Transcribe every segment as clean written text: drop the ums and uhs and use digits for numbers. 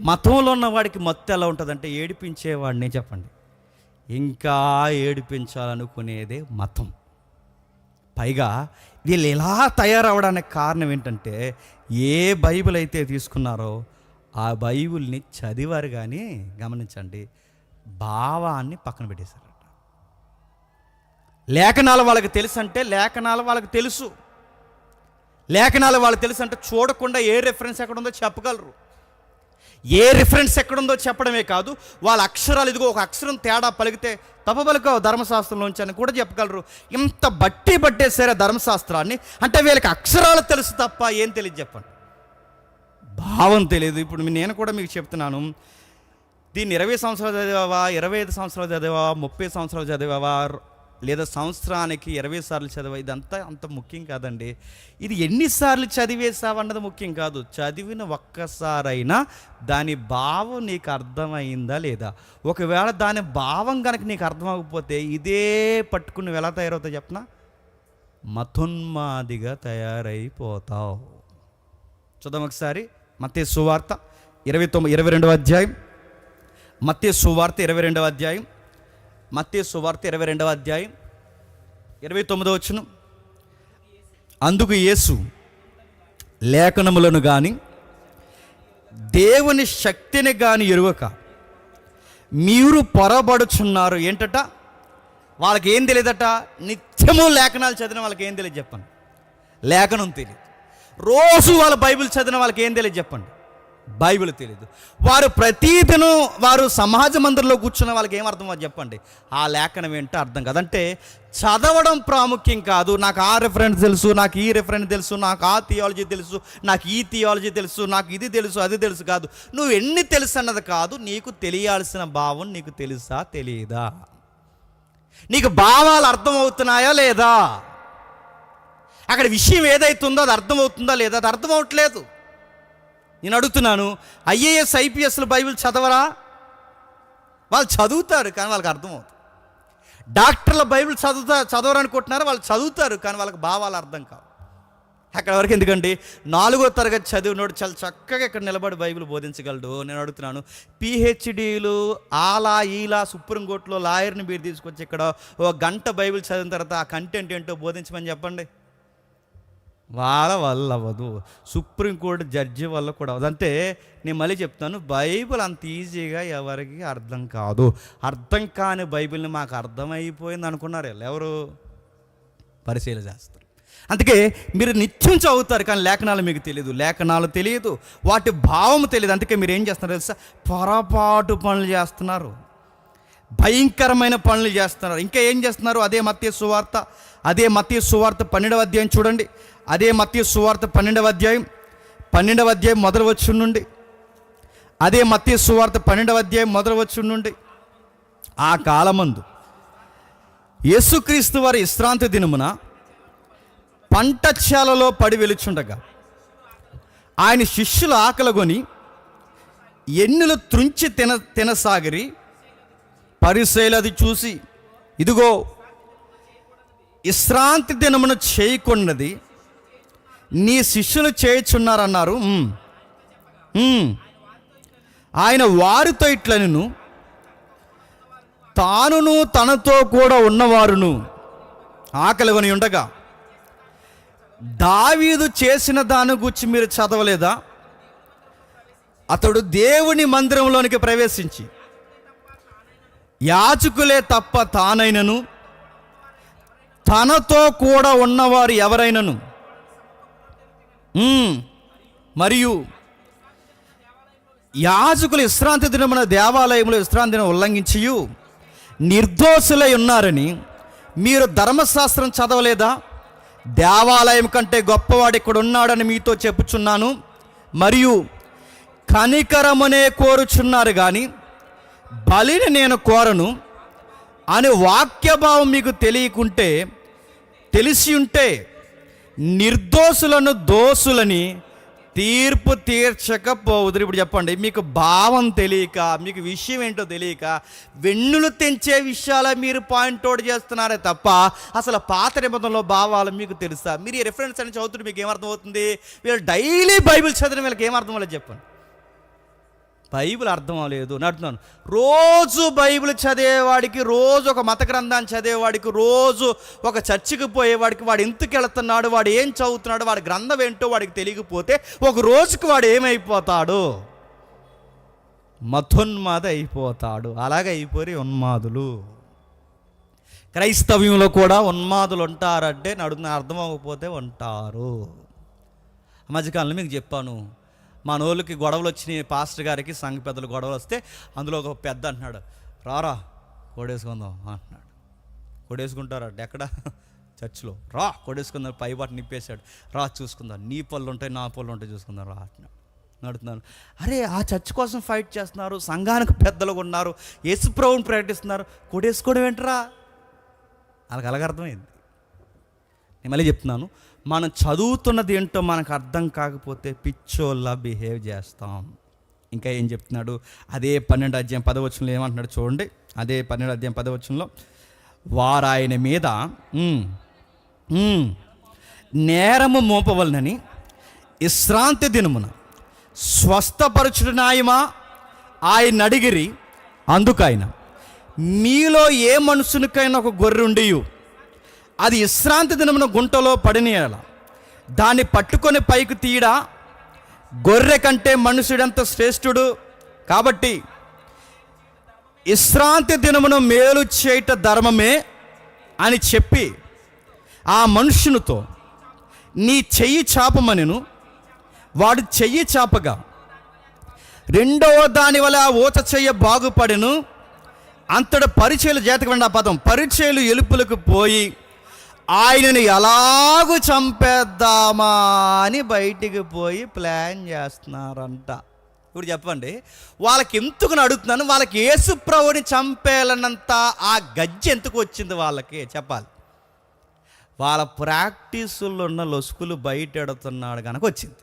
మతంలో ఉన్న వాడికి మత్తు ఎలా ఉంటుందంటే ఏడిపించేవాడిని చెప్పండి, ఇంకా ఏడిపించాలనుకునేదే మతం. పైగా వీళ్ళు ఇలా తయారవడానికి కారణం ఏంటంటే ఏ బైబిల్ అయితే తీసుకున్నారో ఆ బైబిల్ని చదివారు కానీ, గమనించండి, భావాన్ని పక్కన పెట్టేశారట. లేఖనాలు వాళ్ళకి తెలుసు అంటే లేఖనాలు వాళ్ళకి తెలుసు, లేఖనాలు వాళ్ళకి తెలుసు అంటే చూడకుండా ఏ రెఫరెన్స్ ఎక్కడుందో చెప్పగలరు. ఏ రిఫరెన్స్ ఎక్కడుందో చెప్పడమే కాదు, వాళ్ళ అక్షరాలు, ఇదిగో ఒక అక్షరం తేడా పలికితే తప్పబలికో ధర్మశాస్త్రంలోంచి అని కూడా చెప్పగలరు. ఇంత బట్టేసారే ధర్మశాస్త్రాన్ని. అంటే వీళ్ళకి అక్షరాలు తెలుసు తప్ప ఏం తెలియదు చెప్పండి, భావం తెలియదు. ఇప్పుడు నేను కూడా మీకు చెప్తున్నాను, దీన్ని 20 సంవత్సరాలు చదివావా, 25 సంవత్సరాలు చదివావా, 30 సంవత్సరాలు చదివావా, లేదా సంవత్సరానికి 20 సార్లు చదివా, ఇదంతా అంత ముఖ్యం కాదండి. ఇది ఎన్నిసార్లు చదివేసావన్నది ముఖ్యం కాదు. చదివిన ఒక్కసారైనా దాని భావం నీకు అర్థమైందా లేదా. ఒకవేళ దాని భావం కనుక నీకు అర్థమవకపోతే ఇదే పట్టుకుని ఎలా తయారవుతావు చెప్పనా, మతోన్మాదిగా తయారైపోతావు. చూద్దాం ఒకసారి మత్తయి సువార్త 22వ అధ్యాయం, మత్తయి సువార్త 22వ అధ్యాయం, మత్తయి సువార్త 22వ అధ్యాయం 29వ వచనం. అందుకు యేసు లేఖనములను కానీ దేవుని శక్తిని కానీ ఎరుగక మీరు పొరబడుచున్నారు. ఏంటట, వాళ్ళకి ఏం తెలియదట, నిత్యము లేఖనాలు చదివిన వాళ్ళకి ఏం తెలియదు చెప్పండి, లేఖనం తెలియదు. రోజు వాళ్ళ బైబిల్ చదివిన వాళ్ళకి ఏం తెలియదు చెప్పండి, బైబిల్ తెలియదు. వారు ప్రతిదినం వారు సమాజ మందిరంలో కూర్చున్న వాళ్ళకి ఏం అర్థం అది చెప్పండి, ఆ లేఖనం ఏంటో అర్థం కాదు. అంటే చదవడం ప్రాముఖ్యం కాదు. నాకు ఆ రెఫరెన్స్ తెలుసు, నాకు ఈ రెఫరెన్స్ తెలుసు, నాకు ఆ థియాలజీ తెలుసు, నాకు ఈ థియాలజీ తెలుసు, నాకు ఇది తెలుసు అది తెలుసు కాదు. నువ్వు ఎన్ని తెలుసు అన్నది కాదు, నీకు తెలియాల్సిన భావం నీకు తెలుసా తెలియదా, నీకు భావాలు అర్థమవుతున్నాయా లేదా, అక్కడ విషయం ఏదైతుందో అది అర్థమవుతుందా లేదా, అది అర్థం అవట్లేదు. నేను అడుగుతున్నాను, ఐఏఎస్ ఐపీఎస్లు బైబిల్ చదవరా? వాళ్ళు చదువుతారు కానీ వాళ్ళకి అర్థమవుతుంది. డాక్టర్ల బైబిల్ చదవరనుకుంటున్నారు, వాళ్ళు చదువుతారు కానీ వాళ్ళకి భావాలు అర్థం కావు. అక్కడ వరకు ఎందుకండి, 4వ తరగతి చదివినోడు చాలా చక్కగా ఇక్కడ నిలబడి బైబిల్ బోధించగలడు. నేను అడుగుతున్నాను, పిహెచ్డీలు ఆలా ఈలా సుప్రీంకోర్టులో లాయర్ని మీరు తీసుకొచ్చి ఇక్కడ ఒక గంట బైబిల్ చదివిన తర్వాత ఆ కంటెంట్ ఏంటో బోధించమని చెప్పండి, వాళ్ళ వల్ల అవ్వదు. సుప్రీంకోర్టు జడ్జి వల్ల కూడా అవ్వదు. అంటే నేను మళ్ళీ చెప్తాను, బైబిల్ అంత ఈజీగా ఎవరికి అర్థం కాదు. అర్థం కాని బైబిల్ని మాకు అర్థమైపోయింది అనుకున్నారు ఎవరు, పరిశీలన చేస్తారు. అందుకే మీరు నిత్యం చదువుతారు కానీ లేఖనాలు మీకు తెలియదు, లేఖనాలు తెలియదు, వాటి భావం తెలియదు. అందుకే మీరు ఏం చేస్తున్నారు తెలుసా, పొరపాటు పనులు చేస్తున్నారు, భయంకరమైన పనులు చేస్తున్నారు. ఇంకా ఏం చేస్తున్నారు, అదే మత్తయి సువార్త 12వ అధ్యాయం చూడండి. అదే మత్తయి సువార్త 12వ అధ్యాయం మొదలు వచ్చి నుండి, అదే మత్తయి సువార్త 12వ అధ్యాయం మొదలు వచ్చి నుండి. ఆ కాలమందు యేసుక్రీస్తు వారి విశ్రాంతి దినమున పంట చేలలో పడి వెలుచుండగా ఆయన శిష్యులు ఆకలిగొని ఎన్నులు త్రుంచి తినసాగిరి. పరిసయ్యులు అది చూసి, ఇదిగో విశ్రాంతి దినమున చేయకున్నది నీ శిష్యులు చేయుచున్నారన్నారు. ఆయన వారితో ఇట్లనెను, తానును తనతో కూడా ఉన్నవారును ఆకలిగొని ఉండగా దావీదు చేసిన దాని గురించి మీరు చదవలేదా? అతడు దేవుని మందిరంలోనికి ప్రవేశించి యాజకులే తప్ప తానైనను తనతో కూడా ఉన్నవారు ఎవరైనను మరియు యాజకులు విశ్రాంతి దినమున దేవాలయంలో విశ్రాంతి దినం ఉల్లంఘించి నిర్దోషులై ఉన్నారని మీరు ధర్మశాస్త్రం చదవలేదా? దేవాలయం కంటే గొప్పవాడు ఇక్కడ ఉన్నాడని మీతో చెప్పుచున్నాను. మరియు కనికరమునే కోరుచున్నారు కానీ బలిని నేను కోరను అని వాక్యభావం మీకు తెలిసి ఉంటే నిర్దోషులను దోషులని తీర్పు తీర్చకపోవుదురు. ఇప్పుడు చెప్పండి, మీకు భావం తెలియక, మీకు విషయం ఏంటో తెలియక వెన్నులు తెంచే విషయాల మీరు పాయింట్అవుట్ చేస్తున్నారే తప్ప అసలు పాత నిబంధనలో భావాలు మీకు తెలుసా? మీరు ఈ రిఫరెన్స్ అని చదువుతుంటే మీకు ఏమర్థం అవుతుంది? వీళ్ళు డైలీ బైబిల్ చదివిన వీళ్ళకి ఏమర్థం అవ్వలేదు చెప్పండి. బైబిల్ అర్థం అవ్వలేదు నడుతున్నాను. రోజు బైబిల్ చదివేవాడికి, రోజు ఒక మత గ్రంథాన్ని చదివేవాడికి, రోజు ఒక చర్చికి పోయేవాడికి వాడు ఎందుకు వెళుతున్నాడు, వాడు ఏం చదువుతున్నాడు, వాడి గ్రంథం ఏంటో వాడికి తెలియకపోతే ఒక రోజుకి వాడు ఏమైపోతాడు? మతోన్మాద అయిపోతాడు. అలాగే అయిపోయి ఉన్మాదులు. క్రైస్తవ్యంలో కూడా ఉన్మాదులు ఉంటారంటే అర్థం అవ్వకపోతే ఉంటారు. మధ్యకాలంలో మీకు చెప్పాను, మనోళ్ళకి గొడవలు వచ్చినాయి. పాస్టర్ గారికి సంఘ పెద్దలు గొడవలు వస్తే అందులో ఒక పెద్ద అంటున్నాడు, రారా కోడేసుకుందాం అంటున్నాడు. కోడేసుకుంటారట ఎక్కడ? చర్చిలో. రా కోడేసుకుందాం. పైబాటు నిప్పేశాడు. రా చూసుకుందాం, నీ పళ్ళు ఉంటాయి నా పళ్ళు ఉంటాయి చూసుకుందాం రా అంటున్నాడు. నడుతున్నాను. అరే ఆ చర్చ్ కోసం ఫైట్ చేస్తున్నారు, సంఘానికి పెద్దలుగా ఉన్నారు, యేసుప్రభువుని ప్రకటిస్తున్నారు, కోడేసుకోవడం ఏంటరా? వాళ్ళకి అలాగర్థమైంది. నేను మళ్ళీ చెప్తున్నాను, మనం చదువుతున్నది ఏంటో మనకు అర్థం కాకపోతే పిచ్చోళ్ళ బిహేవ్ చేస్తాం. ఇంకా ఏం చెప్తున్నాడు? అదే 12:10 ఏమంటున్నాడు చూడండి. అదే 12:10 వారు ఆయన మీద నేరము మోపవలనని విశ్రాంతి దినమున స్వస్థపరచుడు న్యాయమా ఆయన అడిగిరి. అందుకైన మీలో ఏ మనుషునికైనా ఒక గొర్రె ఉండియు అది విశ్రాంతి దినమున గుంటలో పడినయల దాన్ని పట్టుకొని పైకి తీయడా? గొర్రె కంటే మనుషుడంత శ్రేష్ఠుడు. కాబట్టి విశ్రాంతి దినమున మేలు చేయట ధర్మమే అని చెప్పి ఆ మనుషునితో నీ చెయ్యి చాపమనెను. వాడు చెయ్యి చాపగా రెండవ దాని వల్ల ఆ ఊత చెయ్య బాగుపడెను. అంతట పరిచయలు జాతకమైన పదం పరిచయలు ఎలుపులకు పోయి ఆయనని ఎలాగూ చంపేద్దామా అని బయటికి పోయి ప్లాన్ చేస్తున్నారంట. ఇప్పుడు చెప్పండి, వాళ్ళకి ఎందుకు అడుగుతున్నాను, వాళ్ళకి యేసు ప్రభువుని చంపేయాలన్నంత ఆ గజ్జి ఎందుకు వచ్చింది వాళ్ళకి చెప్పాలి. వాళ్ళ ప్రాక్టీసుల్లో ఉన్న లొసుకులు బయట ఎడుతున్నాడు కనుక వచ్చింది.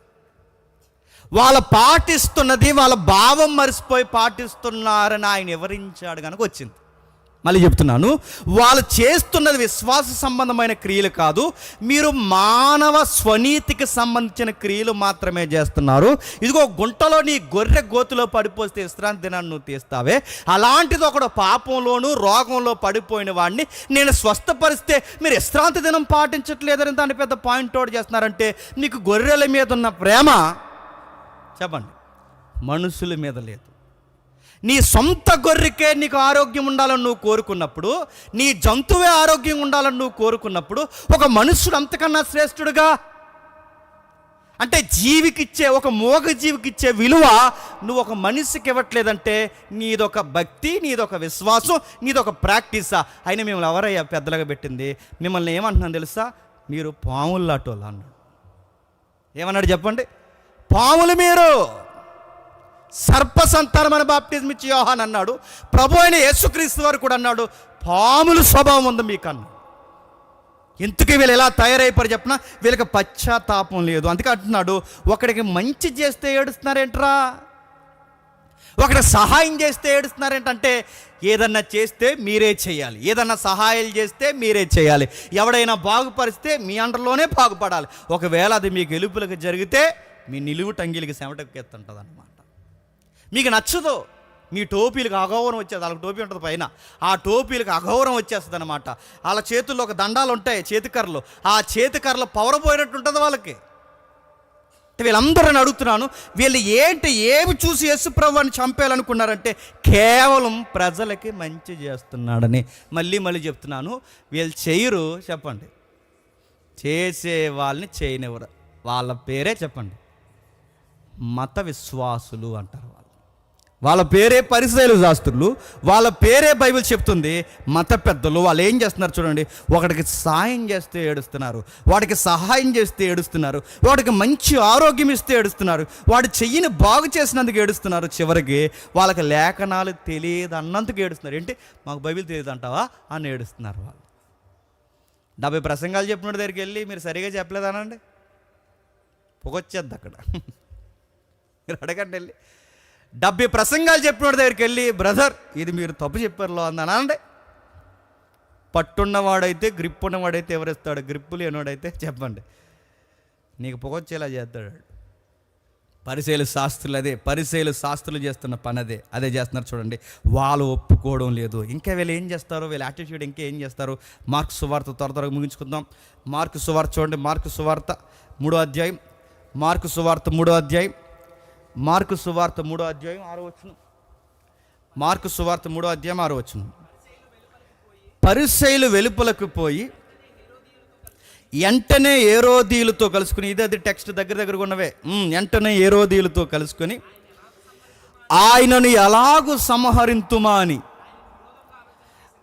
వాళ్ళు పాటిస్తున్నది వాళ్ళ భావం మరిసిపోయి పాటిస్తున్నారని ఆయన వివరించాడు కనుక వచ్చింది. మళ్ళీ చెప్తున్నాను, వాళ్ళు చేస్తున్నది విశ్వాస సంబంధమైన క్రియలు కాదు, మీరు మానవ స్వనీతికి సంబంధించిన క్రియలు మాత్రమే చేస్తున్నారు. ఇదిగో గుంటలో నీ గొర్రె గోతులో పడిపోతే విశ్రాంతి దినాన్ని నువ్వు తీస్తావే, అలాంటిది ఒకడు పాపంలోనూ రోగంలో పడిపోయిన వాడిని నేను స్వస్థపరిస్తే మీరు విశ్రాంతి దినం పాటించట్లేదని దాని పెద్ద పాయింట్ అవుట్ చేస్తున్నారంటే మీకు గొర్రెల మీద ఉన్న ప్రేమ చెప్పండి మనుషుల మీద లేదు. నీ సొంత గొర్రెకే నీకు ఆరోగ్యం ఉండాలని నువ్వు కోరుకున్నప్పుడు, నీ జంతువే ఆరోగ్యం ఉండాలని నువ్వు కోరుకున్నప్పుడు ఒక మనుషుడు అంతకన్నా శ్రేష్ఠుడుగా అంటే జీవికిచ్చే ఒక మూగ జీవికిచ్చే విలువ నువ్వు ఒక మనిషికి ఇవ్వట్లేదంటే నీదొక భక్తి, నీదొక విశ్వాసం, నీదొక ప్రాక్టీసా? అయినా మిమ్మల్ని ఎవరయ్యా పెద్దలుగా పెట్టింది? మిమ్మల్ని ఏమంటున్నాను తెలుసా? మీరు పాముల్లాటోళ్ళు అన్నాడు. ఏమన్నాడు చెప్పండి? పాములు మీరు, సర్ప సంతానమైన బాప్టిజం ఇచ్చి యోహాన్ అన్నాడు. ప్రభు అయిన యేసుక్రీస్తు వారు కూడా అన్నాడు పాములు స్వభావం ఉంది మీకన్నా. ఎందుకు వీళ్ళు ఎలా తయారైపోయారు చెప్పిన? వీళ్ళకి పశ్చాత్తాపం లేదు. అందుకే అంటున్నాడు, ఒకడికి మంచి చేస్తే ఏడుస్తున్నారేంట్రా, ఒకటి సహాయం చేస్తే ఏడుస్తున్నారేంటంటే ఏదన్నా చేస్తే మీరే చేయాలి, ఏదన్నా సహాయాలు చేస్తే మీరే చేయాలి, ఎవడైనా బాగుపరిస్తే మీ అండర్లోనే బాగుపడాలి. ఒకవేళ అది మీకు ఎలుపులకు జరిగితే మీ నిలువు టంగిలికి చెమటెక్కేస్తుంటుంది అన్నమాట. మీకు నచ్చదు, మీ టోపీలకు అగౌరవం వచ్చేది. వాళ్ళకి టోపీ ఉంటుంది పైన, ఆ టోపీలకు అగౌరవం వచ్చేస్తుంది అనమాట. వాళ్ళ చేతుల్లో ఒక దండాలు ఉంటాయి, చేతికర్రలు, ఆ చేతికర్రలు పవర్ పోయినట్టు ఉంటుంది వాళ్ళకి. వీళ్ళందరూ అడుగుతున్నాను, వీళ్ళు ఏమి చూసి యేసుప్రభు అని చంపేయాలనుకున్నారంటే కేవలం ప్రజలకి మంచి చేస్తున్నాడని. మళ్ళీ చెప్తున్నాను, వీళ్ళు చేయరు చెప్పండి, చేసే వాళ్ళని చేయనివ్వరు. వాళ్ళ పేరే చెప్పండి మత విశ్వాసులు అంటారు. వాళ్ళ పేరే పరిసయ్యులు శాస్త్రులు, వాళ్ళ పేరే బైబిల్ చెప్తుంది మత పెద్దలు. వాళ్ళు ఏం చేస్తున్నారు చూడండి, ఒకడికి సాయం చేస్తే ఏడుస్తున్నారు, వాడికి సహాయం చేస్తే ఏడుస్తున్నారు, వాడికి మంచి ఆరోగ్యం ఇస్తే ఏడుస్తున్నారు, వాడి చెయ్యిని బాగు చేసినందుకు ఏడుస్తున్నారు, చివరికి వాళ్ళకి లేఖనాలు తెలియదు అన్నందుకు ఏడుస్తున్నారు. ఏంటి మాకు బైబిల్ తెలియదు అంటావా అని ఏడుస్తున్నారు. వాళ్ళు 70 ప్రసంగాలు చెప్పినోడి దగ్గరికి వెళ్ళి మీరు సరిగా చెప్పలేదానండి, పొగొచ్చేద్ది అక్కడ. మీరు అడగండి వెళ్ళి 70 ప్రసంగాలు చెప్పినోడి దగ్గరికి వెళ్ళి బ్రదర్ ఇది మీరు తప్పు చెప్పారులో అన్నానండి. పట్టున్నవాడైతే గ్రిప్ ఉన్నవాడైతే ఎవరిస్తాడు, గ్రిప్పు లేనివాడైతే చెప్పండి నీకు పొగొచ్చేలా చేస్తాడు. పరిసయ్యులు శాస్త్రులు చేస్తున్న పని అదే చేస్తున్నారు చూడండి. వాళ్ళు ఒప్పుకోవడం లేదు. ఇంకా వీళ్ళు ఏం చేస్తారు, వీళ్ళ యాటిట్యూడ్ ఇంకా ఏం చేస్తారు. మార్కు సువార్త త్వరగా ముగించుకుందాం. మార్కు సువార్త చూడండి. మార్కు సువార్త 3వ అధ్యాయం 6వ వచనం. పరిసయ్యులు వెలుపలకు పోయి వెంటనే హేరోదీయులతో కలుసుకుని, ఇది టెక్స్ట్ దగ్గరగా ఉన్నవే. వెంటనే హేరోదీయులతో కలుసుకొని ఆయనను ఎలాగూ సంహరింతుమా అని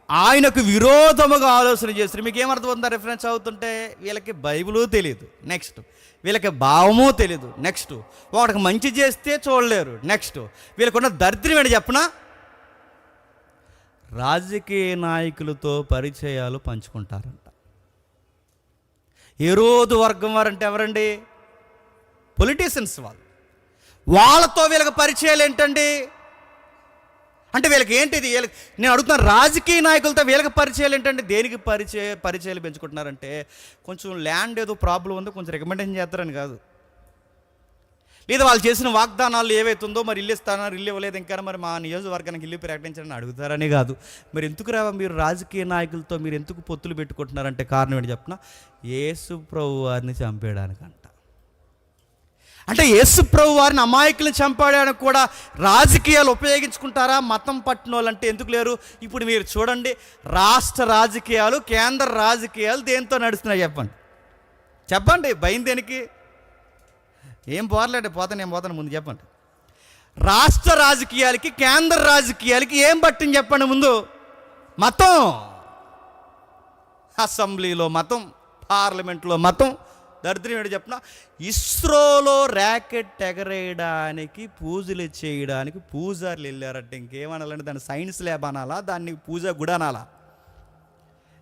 ఆయనకు విరోధముగా ఆలోచన చేస్తారు. మీకు ఏమర్థమవుతుందా రిఫరెన్స్ అవుతుంటే? వీళ్ళకి బైబిలు తెలియదు, నెక్స్ట్ వీళ్ళకి భావము తెలియదు, నెక్స్ట్ వాడికి మంచి చేస్తే చూడలేరు, నెక్స్ట్ వీళ్ళకున్న దరిద్రం ఏంటి చెప్పనా, రాజకీయ నాయకులతో పరిచయాలు పంచుకుంటారంట. హేరోదు వర్గం వారంటే ఎవరండి? పొలిటీషియన్స్. వాళ్ళతో వీళ్ళకి పరిచయాలు ఏంటండి అంటే వీళ్ళకి ఏంటిది? నేను అడుగుతున్నాను, రాజకీయ నాయకులతో వీళ్ళకి పరిచయాలు ఏంటంటే దేనికి పరిచయాలు పెంచుకుంటున్నారంటే, కొంచెం ల్యాండ్ ఏదో ప్రాబ్లం ఉందో కొంచెం రికమెండేషన్ చేస్తారని కాదు, లేదా వాళ్ళు చేసిన వాగ్దానాలు ఏవైతుందో మరి ఇల్లు ఇస్తానన్నారు, ఇల్లు ఇవ్వలేదు, ఇంకా మరి మా నియోజకవర్గానికి ఇల్లు ప్రకటించారని అడుగుతారని కాదు. మరి ఎందుకు మీరు రాజకీయ నాయకులతో మీరు ఎందుకు పొత్తులు పెట్టుకుంటున్నారంటే కారణం ఏంటి చెప్పిన, యేసు ప్రభు వారిని చంపేయడానికంట. అంటే యేసు ప్రభు వారిని అమాయకులను చంపడానికి కూడా రాజకీయాలు ఉపయోగించుకుంటారా? మతం పట్టిన వాళ్ళంటే ఎందుకు లేరు? ఇప్పుడు మీరు చూడండి, రాష్ట్ర రాజకీయాలు, కేంద్ర రాజకీయాలు దేంతో నడుస్తున్నాయి చెప్పండి. భయం దేనికి? ఏం పోరలేండి, పోతాను ముందు చెప్పండి. రాష్ట్ర రాజకీయాలకి కేంద్ర రాజకీయాలకి ఏం పట్టింది చెప్పండి ముందు? మతం. అసెంబ్లీలో మతం, పార్లమెంట్లో మతం. దరిద్రం ఏంటి చెప్పిన, ఇస్రోలో ర్యాకెట్ ఎగరేయడానికి పూజలు చేయడానికి పూజారులు వెళ్ళారంటే ఇంకేమనాలంటే దాన్ని సైన్స్ ల్యాబ్ అనాలా, దాన్ని పూజ గుడి అనాలా,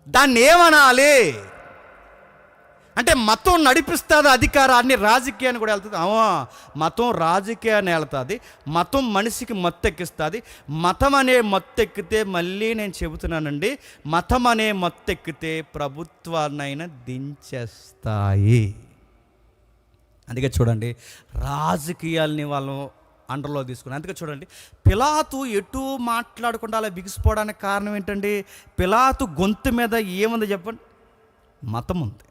దాన్ని ఏమనాలి? అంటే మతం నడిపిస్తుంది అధికారాన్ని, రాజకీయాన్ని కూడా వెళ్తుంది. మతం రాజకీయాన్ని వెళ్తుంది, మతం మనిషికి మత్తెక్కిస్తుంది. మతం అనే మత్తెక్కితే, మళ్ళీ నేను చెబుతున్నానండి, మతం అనే మత్తెక్కితే ప్రభుత్వాన్నైనా దించేస్తాయి. అందుకే చూడండి, రాజకీయాల్ని వాళ్ళు అండర్లో తీసుకుని. అందుకే చూడండి, పిలాతు ఎటు మాట్లాడకుండా అలా బిగిసిపోవడానికి కారణం ఏంటండి? పిలాతు గొంతు మీద ఏముంది చెప్పండి? మతం ఉంది.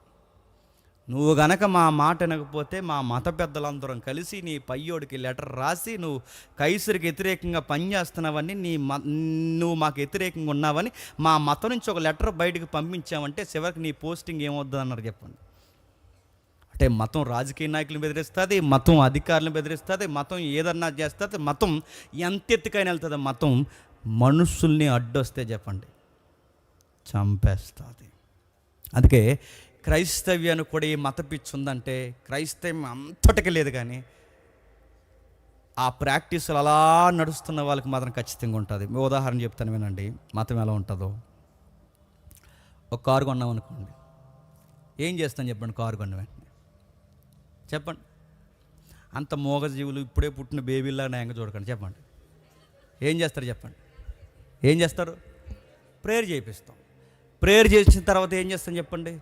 నువ్వు గనక మా మాట వినకపోతే మా మత పెద్దలందరం కలిసి నీ పయ్యోడికి లెటర్ రాసి నువ్వు కైసరికి వ్యతిరేకంగా పనిచేస్తున్నావని, నువ్వు మాకు వ్యతిరేకంగా ఉన్నావని మా మతం నుంచి ఒక లెటర్ బయటకు పంపించామంటే చివరికి నీ పోస్టింగ్ ఏమవుద్దు అన్నారు చెప్పండి. అంటే మతం రాజకీయ నాయకులను బెదిరిస్తుంది, మతం అధికారులను బెదిరిస్తుంది, మతం ఏదన్నా చేస్తుంది, మతం ఎంత ఎత్తుకైనా వెళ్తుంది. మతం మనుషుల్ని అడ్డొస్తే చెప్పండి చంపేస్తుంది. అందుకే క్రైస్తవ్యానికి కూడా ఈ మత పిచ్చి ఉందంటే, క్రైస్తవం అంతటికి లేదు కానీ ఆ ప్రాక్టీసులు అలా నడుస్తున్న వాళ్ళకి మాత్రం ఖచ్చితంగా ఉంటుంది. ఉదాహరణ చెప్తాను వినండి, మతం ఎలా ఉంటుందో. ఒక కారు కొన్నాం అనుకోండి, ఏం చేస్తాను చెప్పండి? కారు కొన్న వెంటనే చెప్పండి, అంత మోగజీవులు ఇప్పుడే పుట్టిన బేబీలా నాయంగా చూడకండి. చెప్పండి, ఏం చేస్తారు చెప్పండి? ఏం చేస్తారు? ప్రేయర్ చేయిస్తాం. ప్రేయర్ చేసిన తర్వాత ఏం చేస్తాం చెప్పండి?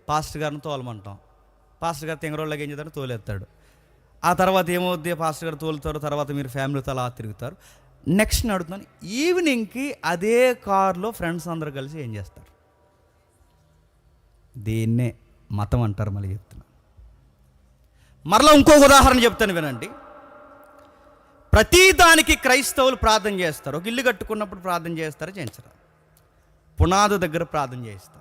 పాస్టర్ గారిని తోలమంటాం. పాస్టర్ గారు తెంగరోళ్ళకి ఏం చేస్తాడు? తోలేస్తాడు. ఆ తర్వాత ఏమవుద్ది? పాస్టర్ గారు తోలుతారు, తర్వాత మీరు ఫ్యామిలీతో అలా తిరుగుతారు. నెక్స్ట్ అడుగుతున్నాను, ఈవినింగ్కి అదే కారులో ఫ్రెండ్స్ అందరూ కలిసి ఏం చేస్తారు? దీన్నే మతం అంటారు. మళ్ళీ చెప్తున్నా, మరలా ఇంకొక ఉదాహరణ చెప్తాను వినండి. ప్రతిదానికి క్రైస్తవులు ప్రార్థన చేస్తారు. ఒక ఇల్లు కట్టుకున్నప్పుడు ప్రార్థన చేస్తారు, చేయించరా? పునాది దగ్గర ప్రార్థన చేస్తారు.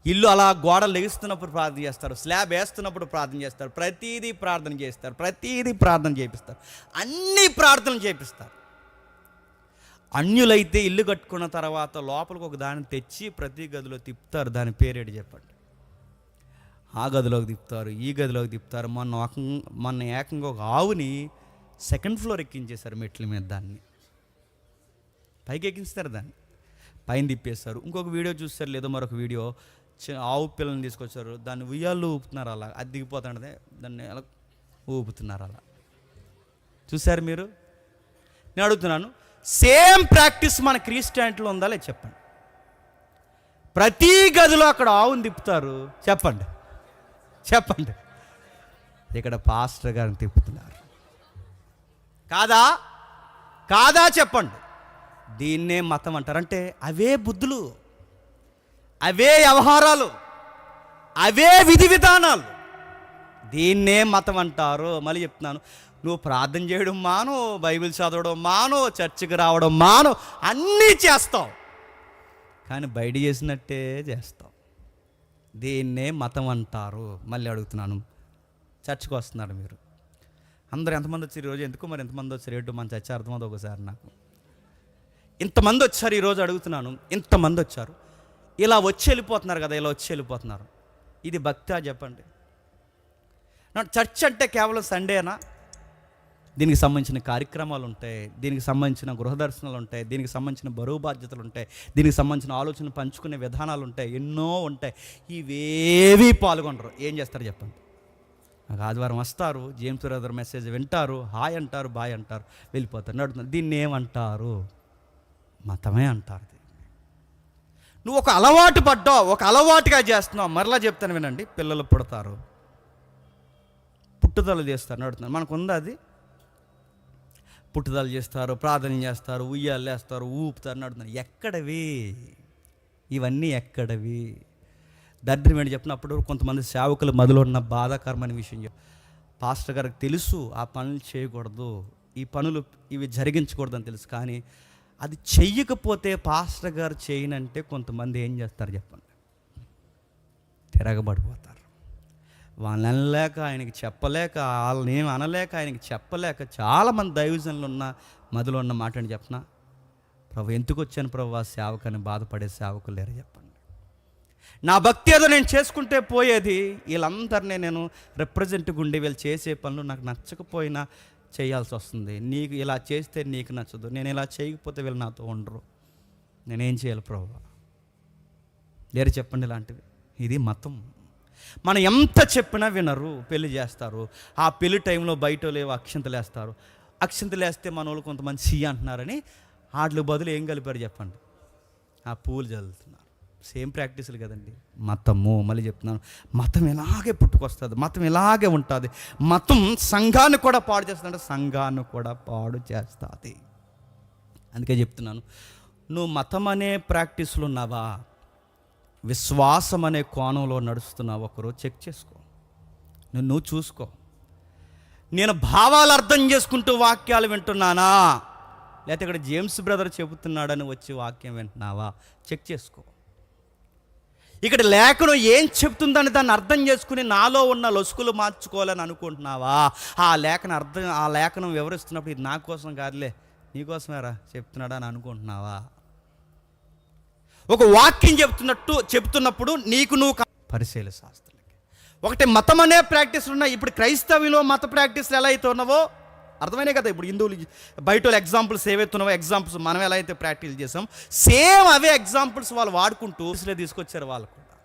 ఇల్లు అలా గోడలు లెగిస్తున్నప్పుడు ప్రార్థన చేస్తారు, స్లాబ్ వేస్తున్నప్పుడు ప్రార్థన చేస్తారు, ప్రతీదీ ప్రార్థన చేస్తారు, ప్రతీదీ ప్రార్థన చేపిస్తారు, అన్ని ప్రార్థనలు చేపిస్తారు. అన్యులైతే ఇల్లు కట్టుకున్న తర్వాత లోపలికి ఒక దాన్ని తెచ్చి ప్రతి గదిలో తిప్పుతారు. దాని పేరేడు చెప్పండి? ఆ గదిలోకి తిప్పుతారు, ఈ గదిలోకి తిప్పుతారు. మొన్న ఏకంగా ఒక ఆవుని సెకండ్ ఫ్లోర్ ఎక్కించేశారు, మెట్ల మీద దాన్ని పైకి ఎక్కించుతారు, దాన్ని పైన తిప్పేస్తారు. ఇంకొక వీడియో చూస్తారు, లేదో మరొక వీడియో, ఆవు పిల్లల్ని తీసుకొచ్చారు, దాన్ని ఉయ్యాల్లో ఊపుతున్నారు, అలా అది దిగిపోతుండే దాన్ని అలా ఊపుతున్నారు. అలా చూసారు మీరు? నేను అడుగుతున్నాను, సేమ్ ప్రాక్టీస్ మన క్రిస్టియానిటీలో ఉందా లేదు చెప్పండి? ప్రతి గదిలో అక్కడ ఆవుని తిప్పుతారు, చెప్పండి ఇక్కడ పాస్టర్ గారిని తిప్పుతున్నారు. కాదా? కాదా చెప్పండి. దీన్నే మతం అంటారు. అంటే అవే బుద్ధులు, అవే వ్యవహారాలు, అవే విధి విధానాలు, దీన్నే మతం అంటారు. మళ్ళీ చెప్తున్నాను, నువ్వు ప్రార్థన చేయడం మాను, బైబిల్ చదవడం మాను, చర్చికి రావడం మాను, అన్నీ చేస్తావు, కానీ బయట చేసినట్టే చేస్తావు. దీన్నే మతం అంటారు. మళ్ళీ అడుగుతున్నాను, చర్చికి వస్తున్నారు మీరు అందరూ ఎంతమంది వచ్చారు ఈరోజు? ఎందుకు మరి ఎంతమంది వచ్చారు? ఏంటో మన చర్చ అర్థమవుతుంది ఒకసారి నాకు. ఇంతమంది వచ్చారు ఈరోజు, అడుగుతున్నాను, ఇంతమంది వచ్చారు, ఇలా వచ్చి వెళ్ళిపోతున్నారు కదా, ఇలా వచ్చి వెళ్ళిపోతున్నారు. ఇది భక్తా చెప్పండి? చర్చ్ అంటే కేవలం సండేనా? దీనికి సంబంధించిన కార్యక్రమాలు ఉంటాయి, దీనికి సంబంధించిన గృహదర్శనాలు ఉంటాయి, దీనికి సంబంధించిన బరువు బాధ్యతలు ఉంటాయి, దీనికి సంబంధించిన ఆలోచన పంచుకునే విధానాలు ఉంటాయి, ఎన్నో ఉంటాయి. ఇవేవి పాల్గొనరు. ఏం చేస్తారు చెప్పండి? నాకు ఆదివారం వస్తారు, జేమ్స్ బ్రదర్ మెసేజ్ వింటారు, హాయ్ అంటారు, బాయ్ అంటారు, వెళ్ళిపోతారు, నడుతున్నారు. దీన్ని ఏమంటారు? మతమే అంటారు. నువ్వు ఒక అలవాటు పడ్డావు, ఒక అలవాటుగా చేస్తున్నావు. మరలా చెప్తాను వినండి, పిల్లలు పుడతారు, పుట్టుదల చేస్తారు, నడుతున్నారు. మనకు ఉందా అది? పుట్టుదల చేస్తారు, ప్రార్థన చేస్తారు, ఉయ్యాలు వేస్తారు, ఊపుతారు, నడుతున్నారు. ఎక్కడవి ఇవన్నీ? ఎక్కడవి? దరిద్రం ఏంటి చెప్పినప్పుడు కొంతమంది సేవకులు మొదలు ఉన్న బాధాకరమైన విషయం పాస్టర్ గారికి తెలుసు ఆ పనులు చేయకూడదు, ఈ పనులు ఇవి జరిగించకూడదని తెలుసు, కానీ అది చెయ్యకపోతే పాస్టర్ గారు చేయనంటే కొంతమంది ఏం చేస్తారు చెప్పండి? తిరగబడిపోతారు. వాళ్ళని అనలేక, ఆయనకి చెప్పలేక, వాళ్ళని ఏం అనలేక, ఆయనకి చెప్పలేక చాలామంది దైవజనులు ఉన్న మొదలు ఉన్న మాట అని చెప్పిన, ప్రభు ఎందుకు వచ్చాను ప్రభు ఆ సేవకని బాధపడే సేవకులు లేరు చెప్పండి. నా భక్తి ఏదో నేను చేసుకుంటే పోయేది, వీళ్ళందరినీ నేను రిప్రజెంట్గా ఉండి వీళ్ళు చేసే పనులు నాకు నచ్చకపోయినా చేయాల్సి వస్తుంది. నీకు ఇలా చేస్తే నీకు నచ్చదు, నేను ఇలా చేయకపోతే వీళ్ళు నాతో ఉండరు, నేనేం చేయాలి ప్రభు? లేరు చెప్పండి ఇలాంటివి. ఇది మతం. మనం ఎంత చెప్పినా వినరు, పెళ్లి చేస్తారు. ఆ పెళ్లి టైంలో బయట లేవు అక్షంతలు వేస్తారు. అక్షంతలు వేస్తే మన వాళ్ళు కొంతమంది సి అంటున్నారని వాటి బదులు ఏం కలిపారు చెప్పండి? ఆ పూలు చల్లుతున్నారు. సేమ్ ప్రాక్టీసులు కదండి మతము. మళ్ళీ చెప్తున్నాను, మతం ఇలాగే పుట్టుకొస్తుంది, మతం ఇలాగే ఉంటుంది. మతం సంఘాన్ని కూడా పాడు చేస్తుంది, సంఘాన్ని కూడా పాడు చేస్తుంది. అందుకే చెప్తున్నాను, నువ్వు మతం అనే ప్రాక్టీసులు ఉన్నావా, విశ్వాసం అనే కోణంలో నడుస్తున్నావు? ఒకరోజు చెక్ చేసుకో, నువ్వు చూసుకో. నేను భావాలు అర్థం చేసుకుంటూ వాక్యాలు వింటున్నానా, లేకపోతే ఇక్కడ జేమ్స్ బ్రదర్ చెబుతున్నాడని వచ్చి వాక్యం వింటున్నావా? చెక్ చేసుకో. ఇక్కడ లేఖనం ఏం చెప్తుందని దాన్ని అర్థం చేసుకుని నాలో ఉన్న లొసుకులు మార్చుకోవాలని అనుకుంటున్నావా? ఆ లేఖనం వివరిస్తున్నప్పుడు ఇది నా కోసం కాదులే, నీకోసమేరా చెప్తున్నాడా అని అనుకుంటున్నావా? ఒక వాక్యం చెప్తున్నప్పుడు నీకు నువ్వు పరిశీలి శాస్త్రాలకి. ఒకటి మతం అనే ప్రాక్టీస్లు ఉన్నాయి. ఇప్పుడు క్రైస్తవులో మత ప్రాక్టీస్లు ఎలా అయితే ఉన్నావో అర్థమైనా కదా. ఇప్పుడు హిందువులు బయట ఎగ్జాంపుల్స్ ఏవైతే ఉన్నావో, ఎగ్జాంపుల్స్ మనం ఎలా అయితే ప్రాక్టీస్ చేసాం, సేమ్ అవే ఎగ్జాంపుల్స్ వాళ్ళు వాడుకుంటూ తీసుకొచ్చారు. వాళ్ళు కూడా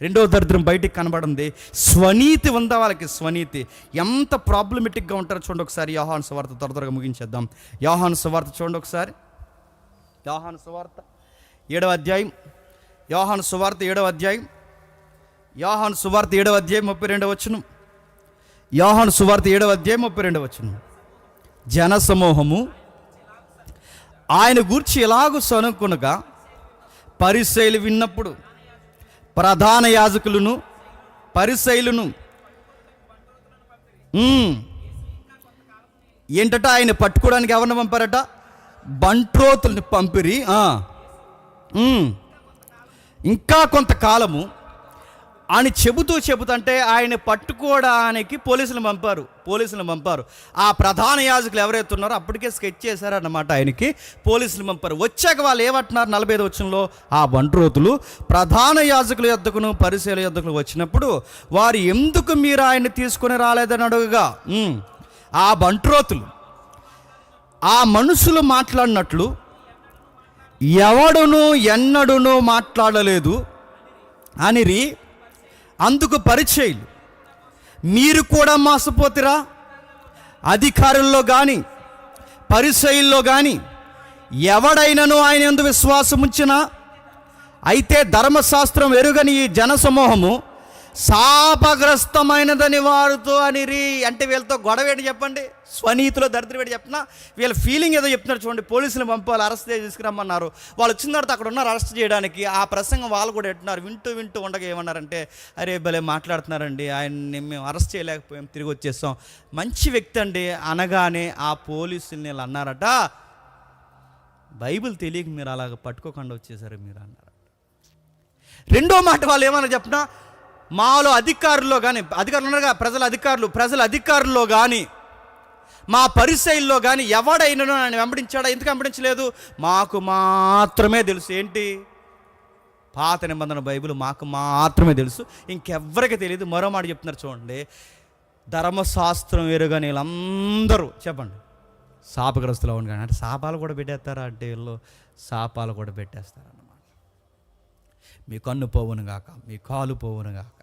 రెండో దరిద్రం బయటికి కనబడింది, స్వనీతి ఉందా వాళ్ళకి. స్వనీతి ఎంత ప్రాబ్లమెటిక్గా ఉంటారో చూడండి ఒకసారి. యోహాను సువార్త త్వరగా ముగించేద్దాం. యోహాను సువార్త చూడండి ఒకసారి. యోహాను సువార్త 7వ అధ్యాయం. యోహాను సువార్త 7వ అధ్యాయం. యోహాను సువార్త 7వ అధ్యాయం 32వ వచనం. యోహాను సువార్త 7వ అధ్యాయం 32వ వచనం. జన సమూహము ఆయన గూర్చి ఎలాగూ సనుకొనగా పరిసయ్యులు విన్నప్పుడు ప్రధాన యాజకులను పరిసయ్యులను ఏంటట ఆయన పట్టుకోవడానికి ఎవరిని పంపారట? బంట్రోతుల్ని పంపిరి. ఇంకా కొంతకాలము అని చెబుతుంటే ఆయన పట్టుకోవడానికి పోలీసులు పంపారు. ఆ ప్రధాన యాజకులు ఎవరైతే ఉన్నారో అప్పటికే స్కెచ్ చేశారన్నమాట. ఆయనకి పోలీసులు పంపారు. వచ్చాక వాళ్ళు ఏమంటున్నారు 45వ వచనంలో, ఆ బంట్రోతులు ప్రధాన యాజకుల యొద్దకును పరిసయ్యుల యొద్దకును వచ్చినప్పుడు వారు ఎందుకు మీరు ఆయన్ని తీసుకుని రాలేదని అడుగుగా, ఆ బంట్రోతులు ఆ మనుషులు మాట్లాడినట్లు ఎవడును ఎన్నడును మాట్లాడలేదు అనిరి. అందుకు పరిచయులు, మీరు కూడా మోసపోతురా? అధికారుల్లో కానీ పరిసయ్యుల్లో కానీ ఎవడైనను ఆయన యందు విశ్వాసం ఉంచినా, అయితే ధర్మశాస్త్రం ఎరుగని ఈ జనసమూహము శాపగ్రస్తమైనదని వారితో అనిరి. అంటే వీళ్ళతో గొడవ ఏంటి చెప్పండి? స్వనీతిలో దరిద్రం ఏంటి చెప్పినా వీళ్ళ ఫీలింగ్ ఏదో చెప్తున్నారు చూడండి. పోలీసులు పంపాలి, అరెస్ట్ చేసి తీసుకురమ్మన్నారు. వాళ్ళు వచ్చిన తర్వాత అక్కడ ఉన్నారు అరెస్ట్ చేయడానికి. ఆ ప్రసంగం వాళ్ళు కూడా ఎట్టున్నారు. వింటూ ఉండగా ఏమన్నారంటే, అరే భలే మాట్లాడుతున్నారండి, ఆయన్ని మేము అరెస్ట్ చేయలేకపోయాం, తిరిగి వచ్చేస్తాం, మంచి వ్యక్తి అండి అనగానే ఆ పోలీసులు వీళ్ళు అన్నారట, బైబిల్ తెలియక మీరు అలాగ పట్టుకోకుండా వచ్చేసారు మీరు అన్నారు. రెండో మాట వాళ్ళు ఏమన్నా చెప్పినా, మాలో అధికారుల్లో కానీ, అధికారులు ఉన్నారుగా ప్రజల అధికారుల్లో కానీ, మా పరిసయ్యుల్లో కానీ ఎవడైనా ఆయన వెంబడించాడా? ఎందుకు వెంబడించలేదు? మాకు మాత్రమే తెలుసు. ఏంటి? పాత నిబంధన బైబిల్ మాకు మాత్రమే తెలుసు, ఇంకెవ్వరికి తెలియదు. మరో మాట చెప్తున్నారు చూడండి, ధర్మశాస్త్రం వేరుగా వీళ్ళందరూ చెప్పండి శాపగ్రస్తులు అవును. కానీ అంటే శాపాలు కూడా పెట్టేస్తారా? అంటే వీళ్ళు శాపాలు కూడా పెట్టేస్తారన్నమాట. మీ కన్ను పోవును గాక, మీ కాలు పోవును గాక,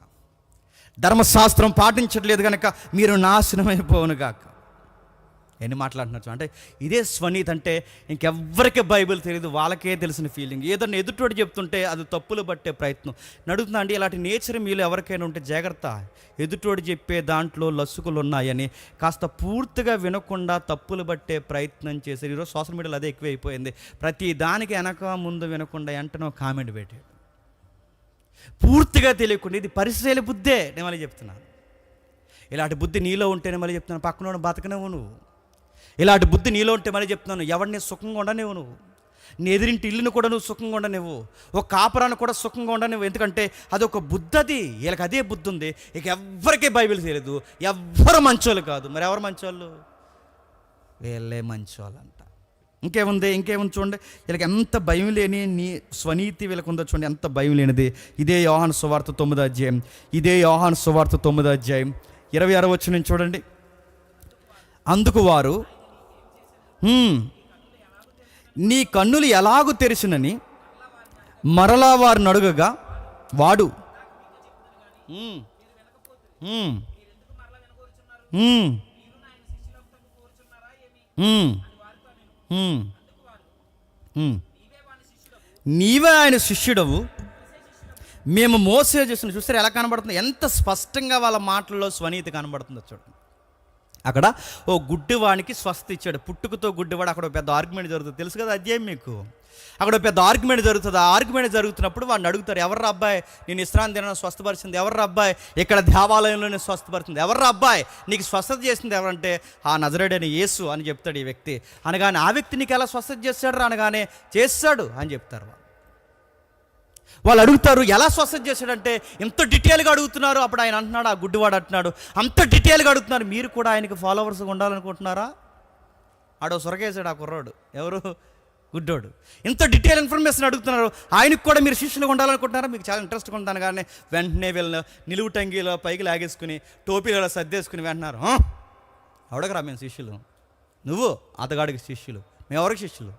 ధర్మశాస్త్రం పాటించట్లేదు కనుక మీరు నాశనమైపోవును గాక. ఎన్ని మాట్లాడుతున్నారు అంటే ఇదే స్వనీతి. అంటే ఇంకెవ్వరికి బైబిల్ తెలియదు, వాళ్ళకే తెలిసిన ఫీలింగ్. ఏదన్నా ఎదుటోడు చెప్తుంటే అది తప్పులు పట్టే ప్రయత్నం నడుగుతుందా అండి? ఇలాంటి నేచర్ మీలో ఎవరికైనా ఉంటే జాగ్రత్త. ఎదుటోడు చెప్పే దాంట్లో లసుకులు ఉన్నాయని కాస్త పూర్తిగా వినకుండా తప్పులు పట్టే ప్రయత్నం చేశారు. ఈరోజు సోషల్ మీడియాలో అదే ఎక్కువ అయిపోయింది. ప్రతి దానికి వెనక ముందు వినకుండా వెంటనే కామెంట్ పెట్టాడు, పూర్తిగా తెలియకుండా. ఇది పరిశీలి బుద్ధే. నేను మళ్ళీ చెప్తున్నాను, ఇలాంటి బుద్ధి నీలో ఉంటేనే మళ్ళీ చెప్తున్నాను, పక్కన బతకనేవు నువ్వు. ఇలాంటి బుద్ధి నీలో ఉంటే మళ్ళీ చెప్తున్నాను, ఎవరిని సుఖంగా ఉండనేవు నువ్వు. నీ ఎదిరింటి ఇల్లుని కూడా నువ్వు సుఖంగా ఉండనివ్వు, ఒక కాపురాన్ని కూడా సుఖంగా ఉండనివ్వు. ఎందుకంటే అదొక బుద్ధి. అది వీళ్ళకి అదే బుద్ధి ఉంది. ఇక ఎవ్వరికీ బైబిల్ తెలియదు, ఎవ్వరు మంచోళ్ళు కాదు. మరి ఎవరు మంచోళ్ళు? వీళ్ళే మంచోళ్ళు అంట. ఇంకేముంది చూడండి, వీళ్ళకి ఎంత భయం లేని స్వనీతి వీళ్ళకి ఉందో చూడండి, ఎంత భయం లేనిది. ఇదే యోహాను సువార్త 9వ అధ్యాయం, 26వ వచనం చూడండి. అందుకు వారు, నీ కన్నులు ఎలాగూ తెరిచినని మరలా వారిని అడుగగా వాడు, నీవే ఆయన శిష్యుడవు, మేము మోసే చేసిన. చూస్తారు ఎలా కనబడుతుంది? ఎంత స్పష్టంగా వాళ్ళ మాటల్లో స్వనీతి కనబడుతుందో చూడండి. అక్కడ ఓ గుడ్డివాడికి స్వస్థ ఇచ్చాడు, పుట్టుకతో గుడ్డివాడు. అక్కడ పెద్ద ఆర్గ్యుమెంట్ జరుగుతుంది, తెలుసు కదా అధ్యాయం మీకు. అక్కడ పెద్ద ఆర్గ్యుమెంట్ జరుగుతుంది. ఆ ఆర్గ్యుమెంట్ జరుగుతున్నప్పుడు వాడిని అడుగుతారు, ఎవర్రా అబ్బాయి నేను విశ్రాంతి దినాన స్వస్థపరిచింది? ఎవర్రా అబ్బాయి ఇక్కడ దేవాలయంలోనే స్వస్థపరిచింది? ఎవర్రా అబ్బాయి నీకు స్వస్థత చేసింది ఎవరంటే, ఆ నజరేయుడైన యేసు అని చెప్తాడు ఈ వ్యక్తి. అనగానే ఆ వ్యక్తి నీకు ఎలా స్వస్థత చేస్తాడు అనగానే, చేస్తాడు అని చెప్తారు. వాళ్ళు అడుగుతారు, ఎలా స్వస్థత చేశాడంటే, ఎంత డీటెయిల్గా అడుగుతున్నారు. అప్పుడు ఆయన అంటున్నాడు, ఆ గుడ్డివాడు అంటున్నాడు, అంత డీటెయిల్గా అడుగుతున్నారు, మీరు కూడా ఆయనకి ఫాలోవర్స్గా ఉండాలనుకుంటున్నారా? ఆడో సొరకేసాడు ఆ కుర్రాడు, ఎవరు? గుడ్డోడు. ఇంత డీటెయిల్ ఇన్ఫర్మేషన్ అడుగుతున్నారు, ఆయనకు కూడా మీరు శిష్యులుగా ఉండాలనుకుంటున్నారా? మీకు చాలా ఇంట్రెస్ట్గా ఉంటాను. కానీ వెంటనే వీళ్ళని నిలువు టంగీలో పైకి లాగేసుకుని టోపీలో సర్దేసుకుని వెంటన్నారు, అవడగరా మేము శిష్యులు, నువ్వు అతగాడికి శిష్యులు, మేము ఎవరికి శిష్యులు?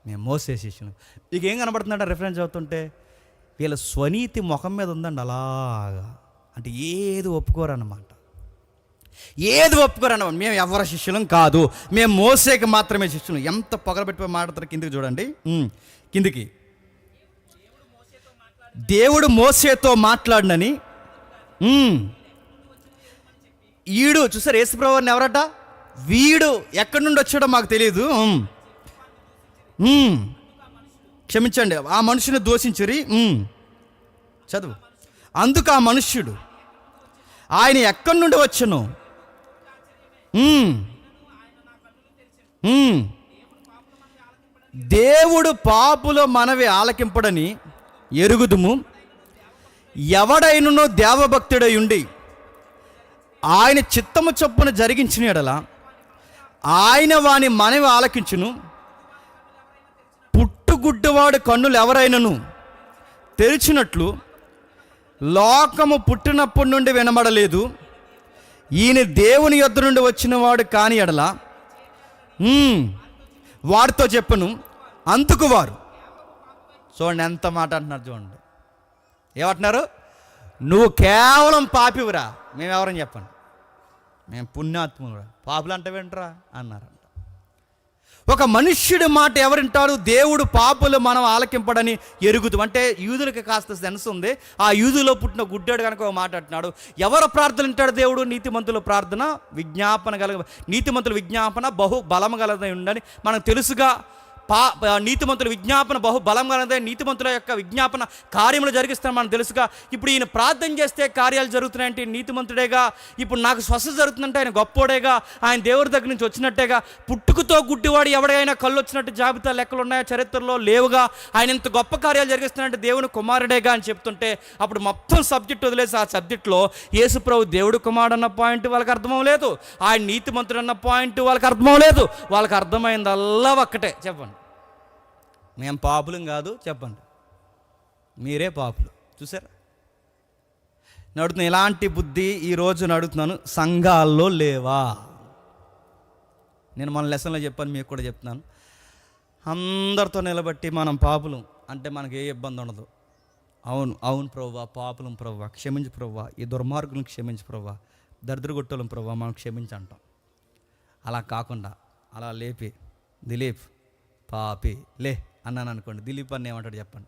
మేము మోసే శిష్యులు. మీకు ఏం కనబడుతుందంటే రిఫరెన్స్ అవుతుంటే వీళ్ళ స్వనీతి ముఖం మీద ఉందండి అలాగా. అంటే ఏది ఒప్పుకోరన్నమాట, మేము ఎవరి శిష్యులం కాదు, మేము మోసేకి మాత్రమే శిష్యులు. ఎంత పొగరబెట్టిపోయి మాట్లాడతారు. కిందికి చూడండి, కిందికి. దేవుడు మోసేతో మాట్లాడినని ఈడు చూసారు, యేసుప్రభువుని ఎవరట? వీడు ఎక్కడి నుండి వచ్చాడో మాకు తెలియదు, క్షమించండి, ఆ మనుషుని దూషించిరి. చదువు. అందుకు ఆ మనుష్యుడు, ఆయన ఎక్కడి నుండి వచ్చను? దేవుడు పాపుల మనవి ఆలకింపడని ఎరుగుదుము. ఎవడైనను దేవభక్తుడై ఉండి ఆయన చిత్తము చొప్పున జరిగించిన యెడల ఆయన వాని మనవి ఆలకించును. పుట్టుగుడ్డివాడు కన్నులు ఎవరైనను తెరిచినట్లు లోకము పుట్టినప్పటి నుండి వినబడలేదు. ఈయన దేవుని యొద్ద నుండి వచ్చిన వాడు కాని ఎడల వాడితో చెప్పను. అందుకు వారు, చూడండి ఎంత మాట అంటున్నారు చూడండి, ఏమంటున్నారు? నువ్వు కేవలం పాపివురా, మేమెవరని చెప్పండి, మేము పుణ్యాత్మురా, పాపులు అంటే వింటరా అన్నారంట. ఒక మనుష్యుడి మాట ఎవరింటారు? దేవుడు పాపులు మనం ఆలకింపడని ఎరుగుతూ. అంటే యూదులకి కాస్త సెన్స్ ఉంది. ఆ యూదులో పుట్టిన గుడ్డాడు కనుక ఒక మాట అంటున్నాడు, ఎవరు ప్రార్థన వింటాడు దేవుడు? నీతిమంతుల ప్రార్థన నీతిమంతుల విజ్ఞాపన బహు బలం గలదై ఉండని మనకు తెలుసుగా. నీతిమంతుల విజ్ఞాపన బహు బలం కలదే, నీతిమంతుల యొక్క విజ్ఞాపన కార్యములు జరిగిస్తాను మనకు తెలుసుగా. ఇప్పుడు ఈయన ప్రార్థన చేస్తే కార్యాలు జరుగుతున్నాయంటే నీతిమంతుడేగా. ఇప్పుడు నాకు స్వస్థత జరుగుతుందంటే ఆయన గొప్పోడేగా, ఆయన దేవుడి దగ్గర నుంచి వచ్చినట్టేగా. పుట్టుకతో గుడ్డివాడు ఎవడైనా కళ్ళు వచ్చినట్టు జాబితా లెక్కలు ఉన్నాయా? చరిత్రలో లేవుగా. ఆయన ఇంత గొప్ప కార్యాలు జరిగిస్తున్నాడంటే దేవుని కుమారుడేగా అని చెప్తుంటే అప్పుడు మొత్తం సబ్జెక్ట్ వదిలేసి ఆ సబ్జెక్ట్లో యేసుప్రభు దేవుడు కుమారుడు అన్న పాయింట్ వాళ్ళకి అర్థమవలేదు, ఆయన నీతిమంతుడు అన్న పాయింట్ వాళ్ళకి అర్థమవలేదు. వాళ్ళకి అర్థమైందల్లా ఒక్కటే. చెప్పండి, మేము పాపులం కాదు, చెప్పండి, మీరే పాపులు. చూసారా? నడుతున్నా ఇలాంటి బుద్ధి ఈరోజు నడుతున్నాను. సంఘాల్లో లేవా? నేను మన లెసన్లో చెప్పాను, మీకు కూడా చెప్తున్నాను. అందరితో నిలబట్టి మనం పాపులం అంటే మనకి ఏ ఇబ్బంది ఉండదు. అవును అవును ప్రభువా, పాపులం ప్రభువా, క్షమించు ప్రభువా, ఈ దుర్మార్గులను క్షమించు ప్రభువా, దరిద్రగొట్టలం ప్రభువా, మనం క్షమించి అంటాం. అలా కాకుండా అలా లేపి దిలీప్ పాపి లే అన్నాను అనుకోండి, దిలీప్ అన్న ఏమంటాడు చెప్పండి?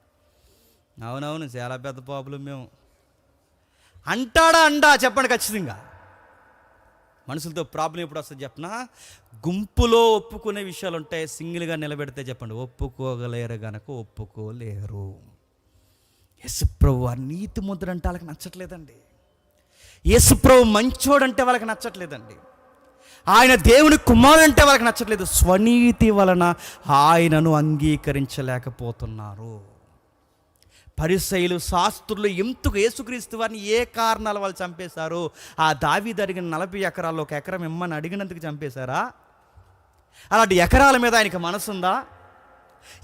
అవునవును చాలా పెద్ద పాపులు మేము అంటాడా? అండా చెప్పండి ఖచ్చితంగా. మనుషులతో ప్రాబ్లం ఎప్పుడు వస్తుంది చెప్పనా? గుంపులో ఒప్పుకునే విషయాలు ఉంటాయి, సింగిల్గా నిలబెడితే చెప్పండి ఒప్పుకోగలేరు గనక ఒప్పుకోలేరు. యేసుప్రభు నీతిమంతుడు అంటే వాళ్ళకి నచ్చట్లేదండి. యేసుప్రభు మంచోడంటే వాళ్ళకి నచ్చట్లేదండి. ఆయన దేవుని కుమారుడు అంటే వాళ్ళకి నచ్చట్లేదు. స్వనీతి వలన ఆయనను అంగీకరించలేకపోతున్నారు. పరిసయ్యులు శాస్త్రులు ఎందుకు యేసుక్రీస్తు వారిని ఏ కారణాల వాళ్ళు చంపేశారు? ఆ దావీదు అడిగిన 40 ఎకరాల్లో 1 ఎకరం ఇమ్మని అడిగినందుకు చంపేశారా? అలాంటి ఎకరాల మీద ఆయనకి మనసుందా?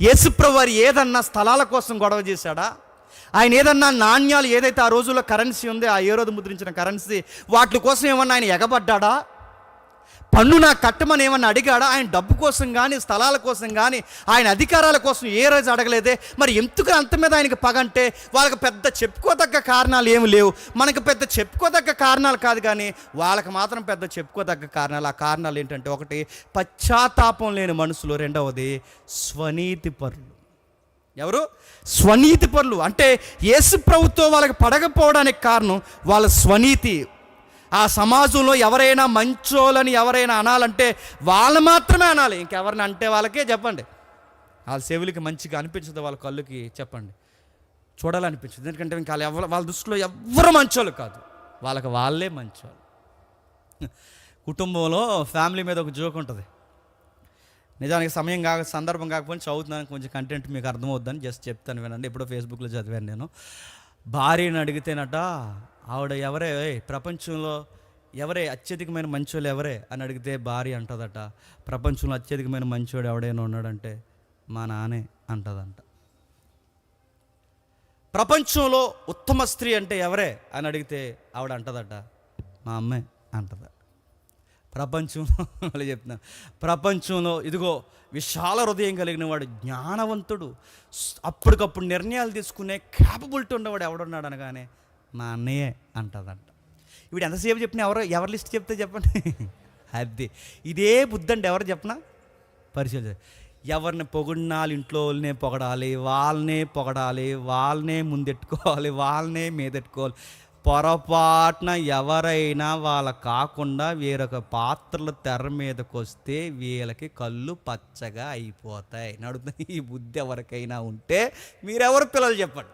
యేసుప్రభు వారు ఏదన్నా స్థలాల కోసం గొడవ చేశాడా? ఆయన ఏదన్నా నాణ్యాలు ఏదైతే ఆ రోజుల్లో కరెన్సీ ఉందో, ఆ హేరోదు ముద్రించిన కరెన్సీ, వాటి కోసం ఏమన్నా ఆయన ఎగబడ్డా? పన్ను నాకు కట్టమని ఏమన్నా అడిగాడా? ఆయన డబ్బు కోసం కానీ స్థలాల కోసం కానీ ఆయన అధికారాల కోసం ఏ రోజు అడగలేదే. మరి ఎందుకు అంత మీద ఆయనకి పగంటే? వాళ్ళకి పెద్ద చెప్పుకోదగ్గ కారణాలు ఏమి లేవు. మనకు పెద్ద చెప్పుకోదగ్గ కారణాలు కాదు, కానీ వాళ్ళకి మాత్రం పెద్ద చెప్పుకోదగ్గ కారణాలు. ఆ కారణాలు ఏంటంటే, ఒకటి పశ్చాత్తాపం లేని మనుషులు, రెండవది స్వనీతి పరులు. ఎవరు? స్వనీతి పరులు. అంటే యేసు ప్రభుతో వాళ్ళకి పడకపోవడానికి కారణం వాళ్ళ స్వనీతి. ఆ సమాజంలో ఎవరైనా మంచోళ్ళని ఎవరైనా అనాలంటే వాళ్ళు మాత్రమే అనాలి, ఇంకెవరిని అంటే వాళ్ళకే చెప్పండి వాళ్ళ చెవులకి మంచిగా అనిపించదు, వాళ్ళ కళ్ళుకి చెప్పండి చూడాలనిపించదు. ఎందుకంటే ఇంకా వాళ్ళ దృష్టిలో ఎవరు మంచోళ్ళు కాదు, వాళ్ళకి వాళ్ళే మంచోళ్ళు. కుటుంబంలో ఫ్యామిలీ మీద ఒక జోక్ ఉంటుంది. నిజానికి సందర్భం కాకపోతే చదువుతున్నాను, కొంచెం కంటెంట్ మీకు అర్థమవుద్దని జస్ట్ చెప్తాను, వినండి. ఎప్పుడో ఫేస్బుక్లో చదివాను నేను. భార్యను అడిగితేనట, ఆవిడ ఎవరే ప్రపంచంలో ఎవరే అత్యధికమైన మంచోళ్ళు ఎవరే అని అడిగితే భార్య అంటదట, ప్రపంచంలో అత్యధికమైన మంచోడు ఎవడైనా ఉన్నాడంటే మా నానే అంటదంట. ప్రపంచంలో ఉత్తమ స్త్రీ అంటే ఎవరే అని అడిగితే ఆవిడ అంటదట, మా అమ్మే అంటదట. ప్రపంచంలో మళ్ళీ చెప్తున్నాను, ప్రపంచంలో ఇదిగో విశాల హృదయం కలిగిన వాడు, జ్ఞానవంతుడు, అప్పటికప్పుడు నిర్ణయాలు తీసుకునే క్యాపబిలిటీ ఉన్నవాడు ఎవడున్నాడు అనగానే మా అన్నయ్యే అంటదంట. ఇప్పుడు ఎంతసేపు చెప్పినా ఎవరి లిస్ట్ చెప్తే చెప్పండి. అది ఇదే బుద్ధి అండి. ఎవరు చెప్పినా పరిశీలి, ఎవరిని పొగిడినాలు ఇంట్లో వాళ్ళనే పొగడాలి, వాళ్ళనే ముందెట్టుకోవాలి, వాళ్ళనే మీదెట్టుకోవాలి. పొరపాటున ఎవరైనా వాళ్ళ కాకుండా వేరొక పాత్రలు తెర మీదకి వస్తే వీళ్ళకి కళ్ళు పచ్చగా అయిపోతాయి. నడుతుంది. ఈ బుద్ధి ఎవరికైనా ఉంటే మీరెవరు పిల్లలు చెప్పండి,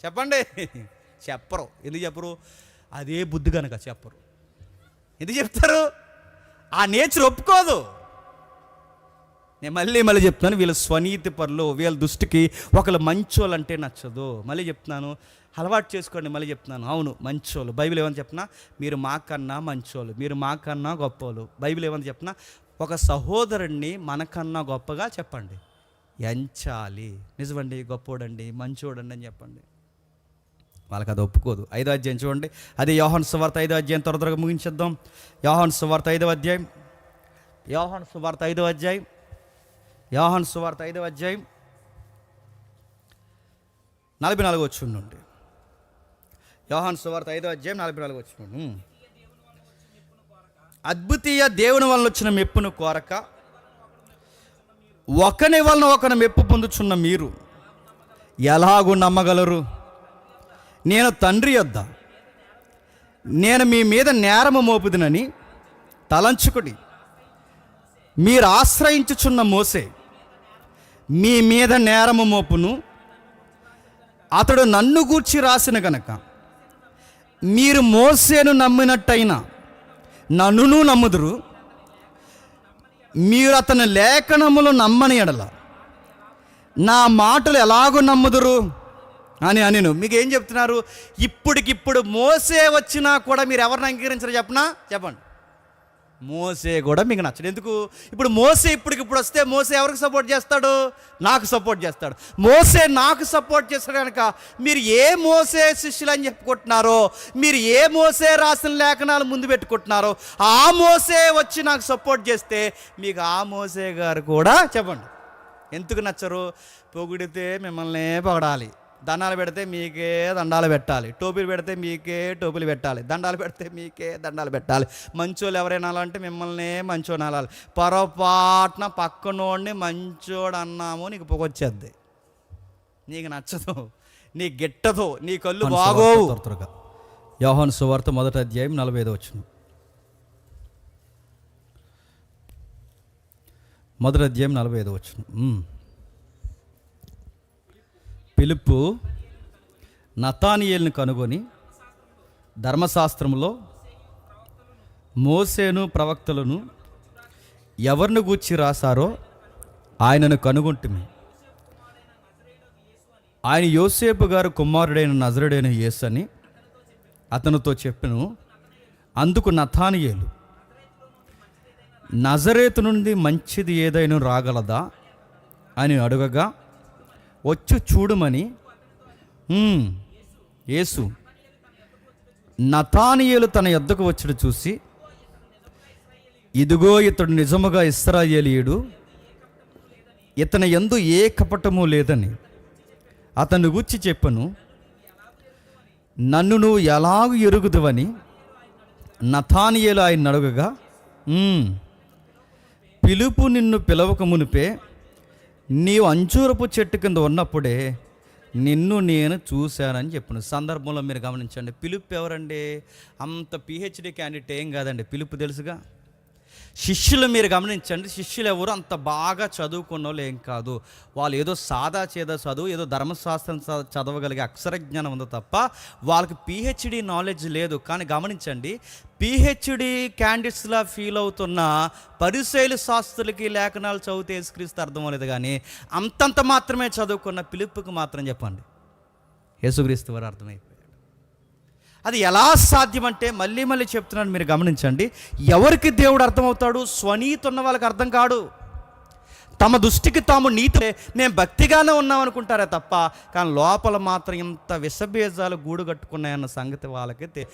చెప్పరు. ఎందుకు చెప్పరు? అదే బుద్ధి కనుక చెప్పరు. ఎందుకు చెప్తారు? ఆ నేచర్ ఒప్పుకోదు. నేను మళ్ళీ చెప్తున్నాను, వీళ్ళ స్వనీతి పరులు, వీళ్ళ దృష్టికి ఒకళ్ళు మంచోళ్ళు అంటే నచ్చదు. మళ్ళీ చెప్తున్నాను, అలవాటు చేసుకోండి. మళ్ళీ చెప్తున్నాను, అవును మంచోళ్ళు. బైబిల్ ఏమని చెప్పినా, మీరు మాకన్నా మంచోళ్ళు, మీరు మాకన్నా గొప్పవాళ్ళు. బైబిల్ ఏమని చెప్పినా, ఒక సహోదరుణ్ణి మనకన్నా గొప్పగా చెప్పండి, ఎంచాలి. నిజమండి, గొప్పోడండి, మంచోడండి అని చెప్పండి. వాళ్ళకి అది ఒప్పుకోదు. 5వ అధ్యాయం చూడండి, అది యోహాను సువార్త 5వ అధ్యాయం. త్వరగా ముగించేద్దాం. యోహాను సువార్త 5వ అధ్యాయం, యోహాను సువార్త 5వ అధ్యాయం, యోహాను సువార్త 5వ అధ్యాయం 44వ వచనం నుండి. యోహాను సువార్త 5వ అధ్యాయం 44వ వచనం. అద్వితీయ దేవుని వలన వచ్చిన మెప్పును కోరక ఒకని వలన ఒకరు మెప్పు పొందుచున్న మీరు ఎలాగూ నమ్మగలరు? నేను తండ్రి యొద్ద నేను మీ మీద నేరము మోపుదునని తలంచుకుడి. మీరు ఆశ్రయించుచున్న మోసే మీ మీద నేరము మోపును. అతడు నన్ను గూర్చి రాసిన గనక మీరు మోసేను నమ్మినట్టయినా నన్నును నమ్ముదురు. మీరు అతని లేఖనములు నమ్మని ఎడల నా మాటలు ఎలాగో నమ్ముదురు అని మీకు ఏం చెప్తున్నారు? ఇప్పటికిప్పుడు మోసే వచ్చినా కూడా మీరు ఎవరిని అంగీకరించరు చెప్పండి. మోసే కూడా మీకు నచ్చడు. ఎందుకు? ఇప్పుడు మోసే ఇప్పటికిప్పుడు వస్తే మోసే ఎవరికి సపోర్ట్ చేస్తాడు? నాకు సపోర్ట్ చేస్తాడు. మోసే నాకు సపోర్ట్ చేస్తాడు కనుక మీరు ఏ మోసే శిష్యులు అని చెప్పుకుంటున్నారో, మీరు ఏ మోసే రాసిన లేఖనాలు ముందు పెట్టుకుంటున్నారో, ఆ మోసే వచ్చి నాకు సపోర్ట్ చేస్తే మీకు ఆ మోసే గారు కూడా చెప్పండి ఎందుకు నచ్చరు? పొగిడితే మిమ్మల్ని పొగడాలి, దండాలు పెడితే మీకే దండాలు పెట్టాలి, టోపీలు పెడితే మీకే టోపీలు పెట్టాలి, దండాలు పెడితే మీకే దండాలు పెట్టాలి. మంచోళ్ళు ఎవరైనా అంటే మిమ్మల్ని మంచోడు అనాలి. పొరపాటున పక్కనోడిని మంచోడు అన్నాము నీకు పొగొచ్చేద్ది, నీకు నచ్చదు, నీకు గిట్టదు, నీ కళ్ళు బాగోవు. యోహాను సువార్త 1వ అధ్యాయం 45వ వచనం. 1వ అధ్యాయం 45వ వచనం. ఫిలిప్పు నతానియేలును కనుగొని ధర్మశాస్త్రములో మోసేను ప్రవక్తలను ఎవరిని గూర్చి రాశారో ఆయనను కనుగొంటిమి. ఆయన యోసేపు గారు కుమారుడైన నజరుడైన యేసు అని అతనితో చెప్పెను. అందుకు నతానియేలు, నజరేతు నుండి మంచిది ఏదైనా రాగలదా అని అడగగా, వచ్చి చూడమని యేసు నతానియేలు తన యొద్దకు వచ్చుడు చూసి, ఇదిగో ఇతడు నిజముగా ఇశ్రాయేలీయుడు, ఇతని యందు ఏ కపటము లేదని అతన్ని గూర్చి చెప్పను. నన్ను నువ్వు ఎలాగూ ఎరుగుదువని నతానియేలు ఆయన అడగగా, పిలుపు నిన్ను పిలవక మునిపే నీవు అంజూరపు చెట్టు కింద ఉన్నప్పుడే నిన్ను నేను చూశానని చెప్పిన సందర్భంలో మీరు గమనించండి. పిలుపు ఎవరండి? అంత పిహెచ్డి క్యాండిడేట్ ఏం కాదండి. పిలుపు తెలుసుగా. శిష్యులు మీరు గమనించండి, శిష్యులు ఎవరు అంత బాగా చదువుకున్న వాళ్ళు ఏం కాదు. వాళ్ళు ఏదో సాదా చేదా చదువు, ఏదో ధర్మశాస్త్రం చదవగలిగే అక్షర జ్ఞానం ఉందో తప్ప వాళ్ళకి పిహెచ్డి నాలెడ్జ్ లేదు. కానీ గమనించండి, పిహెచ్డి క్యాండిడేట్స్లా ఫీల్ అవుతున్న పరిసయ్యుల శాస్త్రులకి లేఖనాలు చదివితే యేసుక్రీస్తు అర్థం అవ్వలేదు. కానీ అంతంత మాత్రమే చదువుకున్న పిలుపుకి మాత్రం చెప్పండి యేసుక్రీస్తు వారు అర్థమైపోయాడు. అది ఎలా సాధ్యమంటే మళ్ళీ చెప్తున్నాను, మీరు గమనించండి. ఎవరికి దేవుడు అర్థమవుతాడు? స్వనీతి ఉన్న వాళ్ళకి అర్థం కాడు. తమ దృష్టికి తాము నీతి, మేము భక్తిగానే ఉన్నాం అనుకుంటారే తప్ప, కానీ లోపల మాత్రం ఇంత విషబీజాలు గూడు కట్టుకున్నాయన్న సంగతి వాళ్ళకి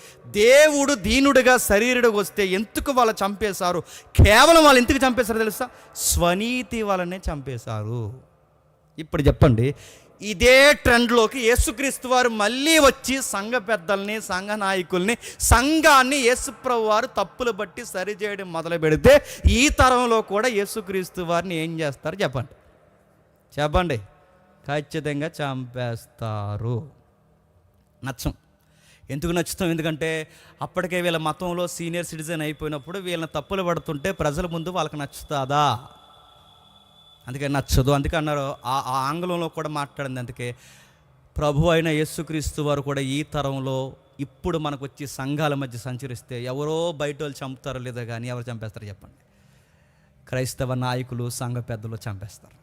దేవుడు దీనుడిగా శరీరుడిగా వస్తే ఎందుకు వాళ్ళు చంపేశారు? కేవలం వాళ్ళు ఎందుకు చంపేశారో తెలుసా? స్వనీతి వాళ్ళనే చంపేశారు. ఇప్పుడు చెప్పండి, ఇదే ట్రెండ్లోకి యేసుక్రీస్తు వారు మళ్ళీ వచ్చి సంఘ పెద్దల్ని, సంఘ నాయకుల్ని, సంఘాన్ని యేసుప్రభు వారు తప్పులు బట్టి సరిచేయడం మొదలు పెడితే ఈ తరంలో కూడా యేసుక్రీస్తు వారిని ఏం చేస్తారు చెప్పండి? ఖచ్చితంగా చంపేస్తారు. నచ్చం. ఎందుకు నచ్చుతాం? ఎందుకంటే అప్పటికే వీళ్ళ మతంలో సీనియర్ సిటిజన్ అయిపోయినప్పుడు వీళ్ళని తప్పులు పడుతుంటే ప్రజల ముందు వాళ్ళకి నచ్చుతుందా? అందుకే నచ్చదు. అందుకే అన్నారు, ఆ ఆంగ్లంలో కూడా మాట్లాడింది. అందుకే ప్రభు అయిన యేసుక్రీస్తు వారు కూడా ఈ తరంలో ఇప్పుడు మనకు వచ్చి సంఘాల మధ్య సంచరిస్తే ఎవరో బయట వాళ్ళు చంపుతారో లేదో కానీ ఎవరు చంపేస్తారు చెప్పండి? క్రైస్తవ నాయకులు, సంఘ పెద్దలు చంపేస్తారు.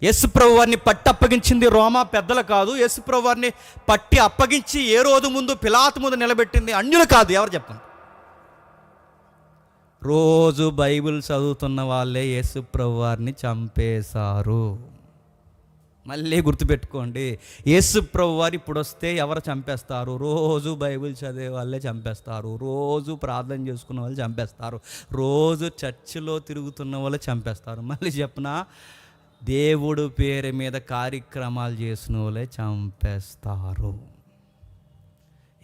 యేసుప్రభు వారిని పట్టి అప్పగించింది రోమా పెద్దలు కాదు. యేసుప్రభు వారిని పట్టి అప్పగించి ఏ రోజు ముందు పిలాతు ముందు నిలబెట్టింది అన్యులు కాదు. ఎవరు చెప్పండి? రోజు బైబిల్ చదువుతున్న వాళ్ళే యేసుప్రభు వారిని చంపేశారు. మళ్ళీ గుర్తుపెట్టుకోండి, యేసుప్రభు వారు ఇప్పుడు వస్తే ఎవరు చంపేస్తారు? రోజు బైబిల్ చదివే వాళ్ళే చంపేస్తారు. రోజు ప్రార్థన చేసుకున్న వాళ్ళు చంపేస్తారు. రోజు చర్చిలో తిరుగుతున్న వాళ్ళు చంపేస్తారు. మళ్ళీ చెప్పనా, దేవుడు పేరు మీద కార్యక్రమాలు చేసిన వాళ్ళే చంపేస్తారు.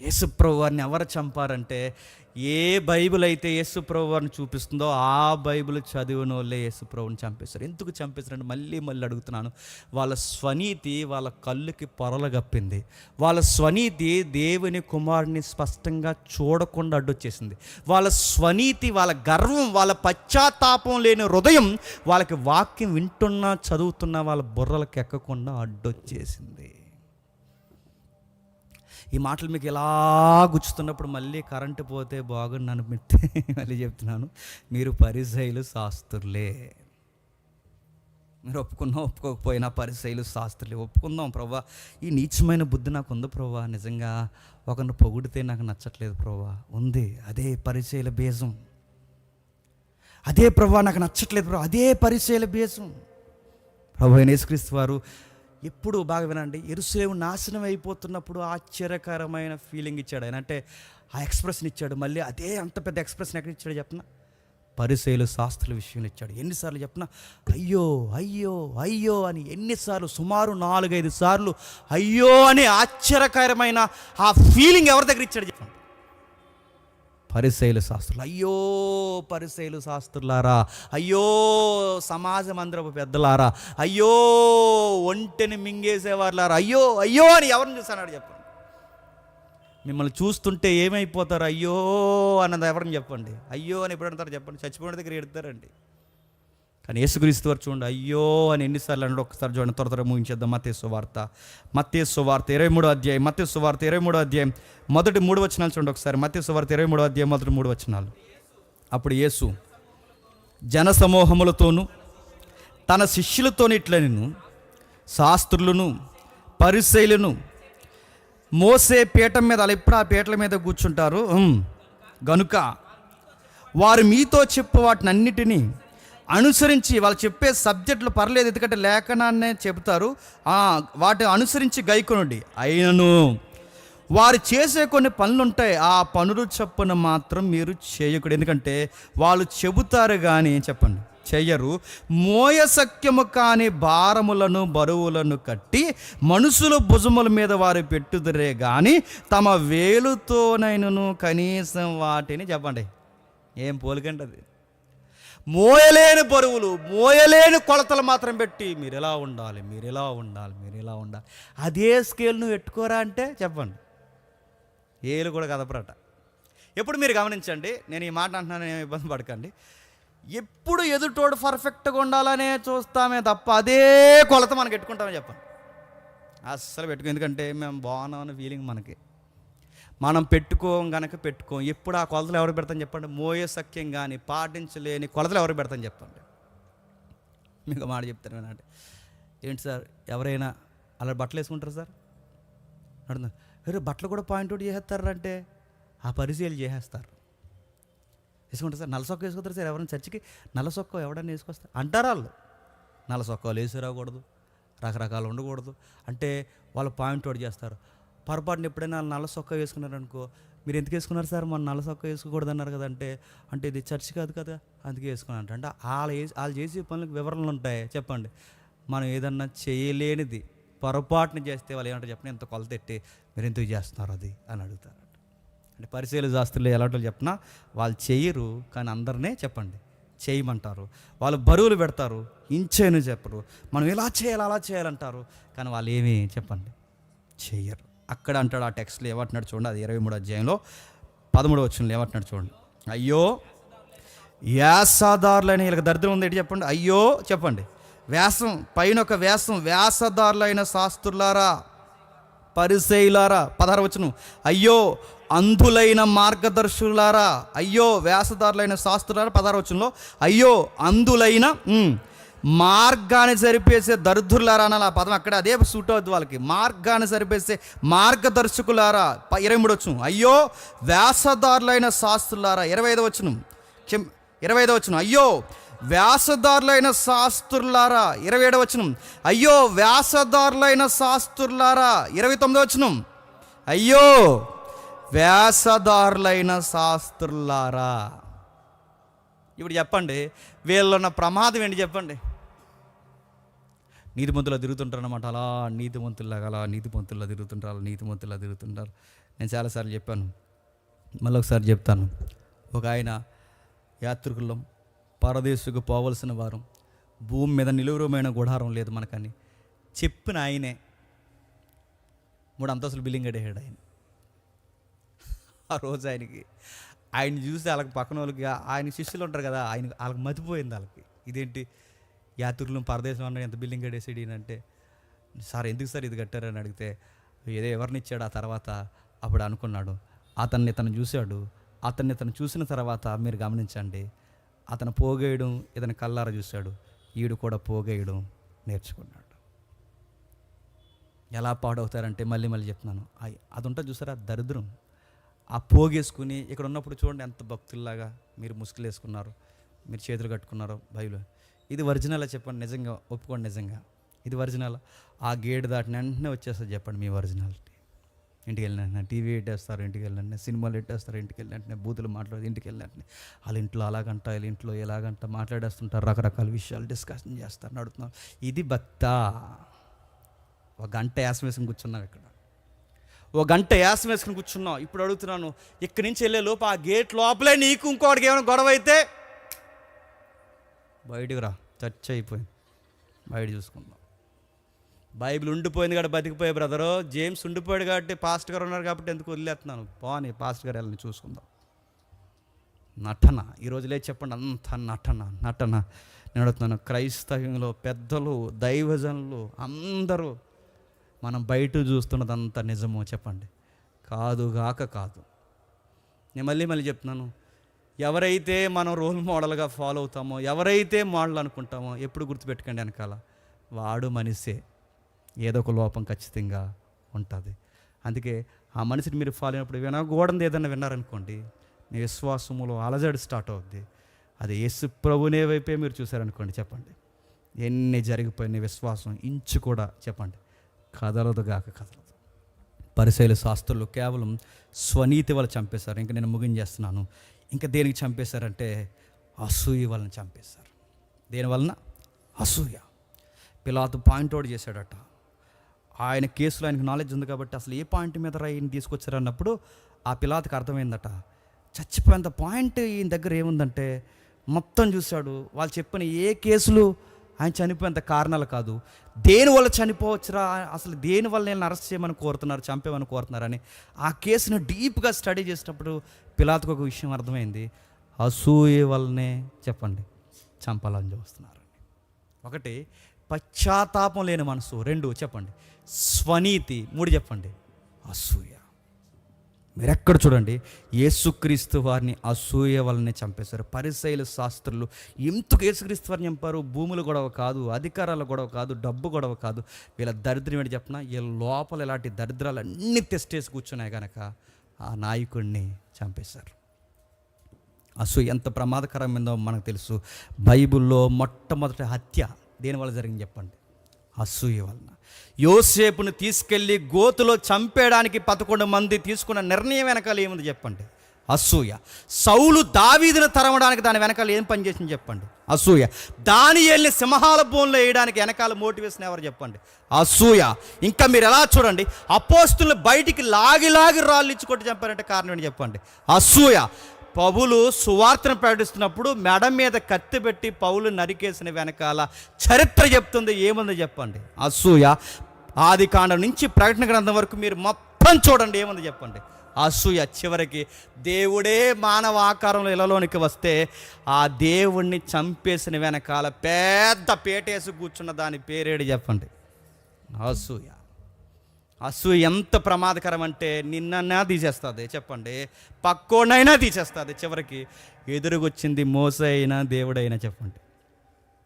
యేసుప్రభు వారిని ఎవరు చంపారంటే, ఏ బైబిల్ అయితే యేసుప్రభు వారిని చూపిస్తుందో ఆ బైబిల్ చదివిన వాళ్ళే యేసుప్రభుని చంపేశారు. ఎందుకు చంపేశారంటే మళ్ళీ అడుగుతున్నాను, వాళ్ళ స్వనీతి వాళ్ళ కళ్ళుకి పొరలగప్పింది. వాళ్ళ స్వనీతి దేవుని కుమారుని స్పష్టంగా చూడకుండా అడ్డొచ్చేసింది. వాళ్ళ స్వనీతి, వాళ్ళ గర్వం, వాళ్ళ పశ్చాత్తాపం లేని హృదయం వాళ్ళకి వాక్యం వింటున్నా చదువుతున్నా వాళ్ళ బుర్రలకు ఎక్కకుండా అడ్డొచ్చేసింది. ఈ మాటలు మీకు ఎలా గుచ్చుతున్నప్పుడు మళ్ళీ కరెంటు పోతే బాగుండు అనిపిస్తే మళ్ళీ చెప్తున్నాను, మీరు పరిసయ్యులు శాస్త్రులే. మీరు ఒప్పుకోకపోయినా పరిసయ్యులు శాస్త్రులే. ఒప్పుకుందాం, ప్రభా ఈ నీచమైన బుద్ధి నాకు ఉంది ప్రభా, నిజంగా ఒకరిని పొగిడితే నాకు నచ్చట్లేదు ప్రభా, ఉంది. అదే పరిసయ్యుల బీజం. అదే ప్రభా నాకు నచ్చట్లేదు ప్రభా, అదే పరిసయ్యుల బీజం. ప్రభు అయిన యేసుక్రీస్తు వారు ఎప్పుడు బాగా వినండి, యెరూషలేము నాశనం అయిపోతున్నప్పుడు ఆశ్చర్యకరమైన ఫీలింగ్ ఇచ్చాడు ఆయన. అంటే ఆ ఎక్స్ప్రెషన్ ఇచ్చాడు. మళ్ళీ అదే అంత పెద్ద ఎక్స్ప్రెషన్ ఎక్కడ ఇచ్చాడు చెప్పిన, పరిసయ్యులు శాస్త్రుల విషయంలో ఇచ్చాడు. ఎన్నిసార్లు చెప్పిన అయ్యో అయ్యో అయ్యో అని, ఎన్నిసార్లు, సుమారు 4-5 సార్లు అయ్యో అని ఆశ్చర్యకరమైన ఆ ఫీలింగ్ ఎవరి దగ్గర ఇచ్చాడు చెప్పండి, పరిసయ్యుల శాస్త్రులు. అయ్యో పరిసయ్యులు శాస్త్రులారా, అయ్యో సమాజ మందిరపు పెద్దలారా, అయ్యో ఒంటెని మింగేసేవారులారా, అయ్యో అయ్యో అని ఎవరిని చూసాడు చెప్పండి. మిమ్మల్ని చూస్తుంటే ఏమైపోతారు అయ్యో అన్నది ఎవరిని చెప్పండి. అయ్యో అని ఎప్పుడు అంటారు చెప్పండి, చచ్చిపోయిన దగ్గర ఎడతారండి. కానీ యేసుక్రీస్తు వారు చూడండి అయ్యో అని ఎన్నిసార్లు అన్నాడు. ఒకసారి చూడండి, త్వర ముగించేద్దాం. మత్తయి సువార్త 23వ అధ్యాయం, మత్తయి సువార్త 23వ అధ్యాయం మొదటి 3 వచనాలు చూడండి ఒకసారి. మత్తయి సువార్త 23వ అధ్యాయం మొదటి 3 వచనాలు. అప్పుడు యేసు జన సమూహములతోనూ తన శిష్యులతోని ఇట్లనెను, శాస్త్రులను పరిసయ్యులను మోసే పీఠం మీద, అలా ఇప్పుడు ఆ పీటల మీద కూర్చుంటారు గనుక వారు మీతో చెప్పు వాటిని అన్నిటినీ అనుసరించి, వాళ్ళు చెప్పే సబ్జెక్టులు పర్లేదు ఎందుకంటే లేఖనాన్నే చెబుతారు, వాటిని అనుసరించి గైకొనుడి. అయినను వారు చేసే కొన్ని పనులు ఉంటాయి, ఆ పనులు చొప్పున మాత్రం మీరు చేయకూడదు. ఎందుకంటే వాళ్ళు చెబుతారు కానీ చెప్పండి చెయ్యరు. మోయశక్యము కాని భారములను బరువులను కట్టి మనుషుల భుజముల మీద వారు పెట్టుదురే కానీ తమ వేలుతోనైనను కనీసం వాటిని చెప్పండి, ఏం పోలికండి అది, మోయలేని బరువులు, మోయలేని కొలతలు మాత్రం పెట్టి మీరు ఎలా ఉండాలి, మీరు ఎలా ఉండాలి, మీరు ఎలా ఉండాలి, అదే స్కేల్ నువ్వు పెట్టుకోరా అంటే చెప్పండి ఏలు కూడా కదపరట. ఎప్పుడు మీరు గమనించండి, నేను ఈ మాట అంటున్నాను, ఏమి ఇబ్బంది పడకండి. ఎప్పుడు ఎదుటోడు పర్ఫెక్ట్గా ఉండాలనే చూస్తామే తప్ప అదే కొలత మనకు పెట్టుకుంటామే చెప్పండి, అస్సలు పెట్టుకో. ఎందుకంటే మేము బాగున్నామన్న ఫీలింగ్ మనకి, మనం పెట్టుకోం గనక పెట్టుకోం. ఎప్పుడు ఆ కొలతలు ఎవరు పెడతాను చెప్పండి, మోయే సఖ్యం కానీ పాటించలేని కొలతలు ఎవరు పెడతాను చెప్పండి. మీకు మాట చెప్తాను వినండి. ఏంటి సార్ ఎవరైనా అలా బట్టలు వేసుకుంటారు సార్ అడుగుతా, బట్టలు కూడా పాయింట్ అవుట్ చేసేస్తారంటే ఆ పరిశీలన చేసేస్తారు. వేసుకుంటారు సార్, నల్ల సొక్క వేసుకుంటారు సార్, ఎవరైనా చర్చికి నల్ల సొక్క ఎవడన్నా వేసుకొస్తారు అంటారు. వాళ్ళు నల్ల సొక్కలు వేసి రాకూడదు, రకరకాలు ఉండకూడదు అంటే వాళ్ళు పాయింట్ అవుట్ చేస్తారు. పొరపాటున ఎప్పుడైనా వాళ్ళు నల్ల సొక్క వేసుకున్నారు అనుకో, మీరు ఎందుకు వేసుకున్నారు సార్, మన నల్ల సొక్క వేసుకోకూడదు అన్నారు కదంటే, అంటే ఇది చర్చ్ కాదు కదా అందుకే వేసుకున్నారంట. అంటే వాళ్ళు చేసే పనులకు వివరణలు ఉంటాయి చెప్పండి. మనం ఏదన్నా చేయలేనిది పొరపాటున చేస్తే వాళ్ళు ఏమంటారు చెప్పండి, ఎంత కొలత ఎట్టి మీరు ఎందుకు చేస్తున్నారు అది అని అడుగుతారు. అంటే పరిశీలన శాస్త్రులు ఎలాంటి చెప్పినా వాళ్ళు చేయరు, కానీ అందరినీ చెప్పండి చేయమంటారు. వాళ్ళు బరువులు పెడతారు, ఇంచేను చెప్పరు. మనం ఇలా చేయాలి అలా చేయాలంటారు, కానీ వాళ్ళు ఏమీ చెప్పండి చెయ్యరు. అక్కడ అంటాడు ఆ టెక్స్ట్లో ఏమంటున్నాడు చూడండి, అది 23వ అధ్యాయంలో 13వ వచనంలో ఏమంటున్నాడు చూడండి. అయ్యో వ్యాసదారులైన, వీళ్ళకి దరిద్రం ఉంది ఏంటి చెప్పండి, అయ్యో చెప్పండి, వ్యాసం పైన ఒక వ్యాసం, వ్యాసదారులైన శాస్త్రులారా పరిసయ్యులారా. 16వ వచనం, అయ్యో అంధులైన మార్గదర్శులారా, అయ్యో వ్యాసదారులైన శాస్త్రులారా. 16వ వచనంలో అయ్యో అంధులైన మార్గాన్ని సరిపేసే దరిద్రులారా అనాలి. ఆ పదం అక్కడ అదే సూట్ అవుద్ది వాళ్ళకి, మార్గాన్ని సరిపేసే మార్గదర్శకులారా. 23వ వచనం, అయ్యో వ్యాసదారులైన శాస్త్రులారా. 25వ వచనం, 25వ వచనం, అయ్యో వ్యాసదారులైన శాస్త్రులారా. 27వ వచనం, అయ్యో వ్యాసదారులైన శాస్త్రులారా. 29వ వచనం, అయ్యో వ్యాసదారులైన శాస్త్రులారా. ఇప్పుడు చెప్పండి వీళ్ళన్న ప్రమాదం ఏంటి చెప్పండి. నీతిమంతులా తిరుగుతుంటారు అన్నమాట. అలా నీతిమంతుల్లాగా అలా నీతిమంతుల్లా తిరుగుతుంటారు, నీతిమంతుల్లా తిరుగుతుంటారు. నేను చాలాసార్లు చెప్పాను, మళ్ళీ ఒకసారి చెప్తాను. ఒక ఆయన యాత్రికులం, పరదేశుకు పోవలసిన వారం, భూమి మీద నిలువరమైన గుడారం లేదు మనకని చెప్పిన ఆయనే 3 అంతస్తులు బిల్డింగ్ కట్టేసాడు ఆయన. ఆ రోజు ఆయన చూసి వాళ్ళకి పక్కన వాళ్ళకి, ఆయన శిష్యులు ఉంటారు కదా, వాళ్ళకి మతిపోయింది. వాళ్ళకి ఇదేంటి యాత్రికులు పరదేశం అన్న ఎంత బిల్డింగ్ కట్టేసాడు ఈయనంటే, సార్ ఎందుకు సార్ ఇది కట్టారని అడిగితే ఏదో ఎవరినిచ్చాడు. ఆ తర్వాత అప్పుడు అనుకున్నాడు, ఇతను చూశాడు. ఇతను చూసిన తర్వాత మీరు గమనించండి, అతను పోగేయడం ఇతను కల్లారా చూశాడు, ఈడు కూడా పోగేయడం నేర్చుకున్నాడు. ఎలా పాడవుతారంటే మళ్ళీ చెప్తున్నాను, అది ఉంటుంది చూసారా దరిద్రం. ఆ పోగేసుకుని ఇక్కడ ఉన్నప్పుడు చూడండి ఎంత భక్తుల్లాగా మీరు ముసుగులు వేసుకున్నారు, మీరు చేతులు కట్టుకున్నారు బైబిల్. ఇది ఒరిజినల్ చెప్పండి, నిజంగా ఒప్పుకోండి, నిజంగా ఇది ఒరిజినల్. ఆ గేట్ దాటిన వెంటనే వచ్చేస్తుంది చెప్పండి మీ ఒరిజినాలిటీ. ఇంటికి వెళ్ళిన టీవీ పెట్టేస్తారు, ఇంటికి వెళ్ళిన సినిమాలు పెట్టేస్తారు, ఇంటికి వెళ్ళినట్టునే బూతులు మాట్లాడదు, ఇంటికి వెళ్ళినట్టునే వాళ్ళ ఇంట్లో అలాగంట వీళ్ళ ఇంట్లో ఎలాగంట మాట్లాడేస్తుంటారు, రకరకాల విషయాలు డిస్కషన్ చేస్తారు, నడుతున్నారు. ఇది భక్త. 1 గంట యాసం వేసుకుని కూర్చున్నాం ఇక్కడ, 1 గంట యాసం వేసుకుని కూర్చున్నాం. ఇప్పుడు అడుగుతున్నాను, ఇక్కడి నుంచి వెళ్ళే లోపు ఆ గేట్ లోపలే నీకు ఇంకోటికి ఏమైనా గొడవ అయితే బయటికి రా, చర్చ అయిపోయింది, బయట చూసుకుందాం. బైబిల్ ఉండిపోయింది కాబట్టి బతికిపోయే బ్రదరు. జేమ్స్ ఉండిపోయాడు కాబట్టి, పాస్టర్ గారు ఉన్నారు కాబట్టి ఎందుకు వదిలేస్తున్నాను, పోనీ పాస్టర్ గారు వెళ్ళని చూసుకుందాం. నటన ఈరోజు లేదు చెప్పండి, అంత నటన. నేను అడుగుతున్నాను, క్రైస్తవ్యంలో పెద్దలు, దైవజనులు అందరూ మనం బయట చూస్తున్నదంతా నిజమో చెప్పండి? కాదు. నేను మళ్ళీ చెప్తున్నాను, ఎవరైతే మనం రోల్ మోడల్గా ఫాలో అవుతామో, ఎవరైతే మోడల్ అనుకుంటామో, ఎప్పుడు గుర్తుపెట్టుకోండి, వెనకాల వాడు మనిషే, ఏదో ఒక లోపం ఖచ్చితంగా ఉంటుంది. అందుకే ఆ మనిషిని మీరు ఫాలో అయినప్పుడు వినకూడదు ఏదన్నా విన్నారనుకోండి, మీ విశ్వాసములో అలజడి స్టార్ట్ అవుద్ది. అది యేసు ప్రభునే వైపే మీరు చూసారనుకోండి, చెప్పండి ఎన్ని జరిగిపోయిన విశ్వాసం ఇంచు కూడా చెప్పండి కదలదు. పరిసయ్యుల శాస్త్రులు కేవలం స్వనీతి వల్ల చంపేశారు. ఇంకా నేను ముగించేస్తున్నాను. ఇంకా దేనికి చంపేశారంటే అసూయ వలన చంపేశారు. దేని వలన? అసూయ. పిలాతు పాయింట్ అవుట్ చేశాడట. ఆయన కేసులో ఆయనకు నాలెడ్జ్ ఉంది కాబట్టి అసలు ఏ పాయింట్ మీద ఈయన తీసుకొచ్చారు అన్నప్పుడు ఆ పిలాతుకి అర్థమైందట, చచ్చిపోయేంత పాయింట్ ఈయన దగ్గర ఏముందంటే మొత్తం చూశాడు. వాళ్ళు చెప్పిన ఏ కేసులు ఆయన చనిపోయేంత కారణాలు కాదు, దేనివల్ల చనిపోవచ్చురా, అసలు దేనివల్ల నేను అరెస్ట్ చేయమని కోరుతున్నారు, చంపేమని కోరుతున్నారని ఆ కేసును డీప్గా స్టడీ చేసినప్పుడు పిలాతుకు ఒక విషయం అర్థమైంది, అసూయ వల్లనే చెప్పండి చంపాలని చూస్తున్నారని. 1 పశ్చాత్తాపం లేని మనసు, 2 చెప్పండి స్వనీతి, 3 చెప్పండి అసూయ. మీరెక్కడ చూడండి, యేసుక్రీస్తు వారిని అసూయ వల్లనే చంపేశారు. పరిసయ్యుల శాస్త్రులు ఎందుకు యేసుక్రీస్తు వారిని చంపారు? భూముల గొడవ కాదు, అధికారాల గొడవ కాదు, డబ్బు గొడవ కాదు. వీళ్ళ దరిద్రం ఏంటి చెప్పిన, వీళ్ళ లోపల ఇలాంటి దరిద్రాలు అన్నీ తెస్టేసి కూర్చున్నాయి కనుక ఆ నాయకుడిని చంపేశారు. అసూయ ఎంత ప్రమాదకరమైందో మనకు తెలుసు. బైబిల్లో మొట్టమొదటి హత్య దేనివల్ల జరిగింది చెప్పండి? అసూయ వలన. యోసేపును తీసుకెళ్ళి గోతులో చంపేయడానికి 11 మంది తీసుకున్న నిర్ణయం వెనకాల ఏముంది చెప్పండి? అసూయ. సౌలు దావీదును తరమడానికి దాని వెనకాల ఏం పని చేసింది చెప్పండి? అసూయ. దానియేలుని సింహాల బోన్లో వేయడానికి వెనకాల మోటివేషన్ ఎవరు చెప్పండి? అసూయ. ఇంకా మీరు ఎలా చూడండి, అపోస్తులను బయటికి లాగి రాళ్ళు ఇచ్చుకొట్టి చంపారంటే కారణం ఏంటి చెప్పండి? అసూయ. పౌలు సువార్తను ప్రకటిస్తున్నప్పుడు మెడ మీద కత్తి పెట్టి పౌలు నరికేసిన వెనకాల చరిత్ర చెప్తుంది, ఏముంది చెప్పండి? అసూయ. ఆదికాండం నుంచి ప్రకటన గ్రంథం వరకు మీరు మొత్తం చూడండి, ఏముంది చెప్పండి? అసూయ. చివరికి దేవుడే మానవ ఆకారంలో ఇళ్ళలోనికి వస్తే ఆ దేవుణ్ణి చంపేసిన వెనకాల పెద్ద పేటేసి కూర్చున్న దాని పేరేడు చెప్పండి? అసూయ. అసూయ ఎంత ప్రమాదకరం అంటే నిన్నన్నా తీసేస్తుంది చెప్పండి, పక్కోనైనా తీసేస్తుంది, చివరికి ఎదురుగొచ్చింది మోసే అయినా దేవుడైనా చెప్పండి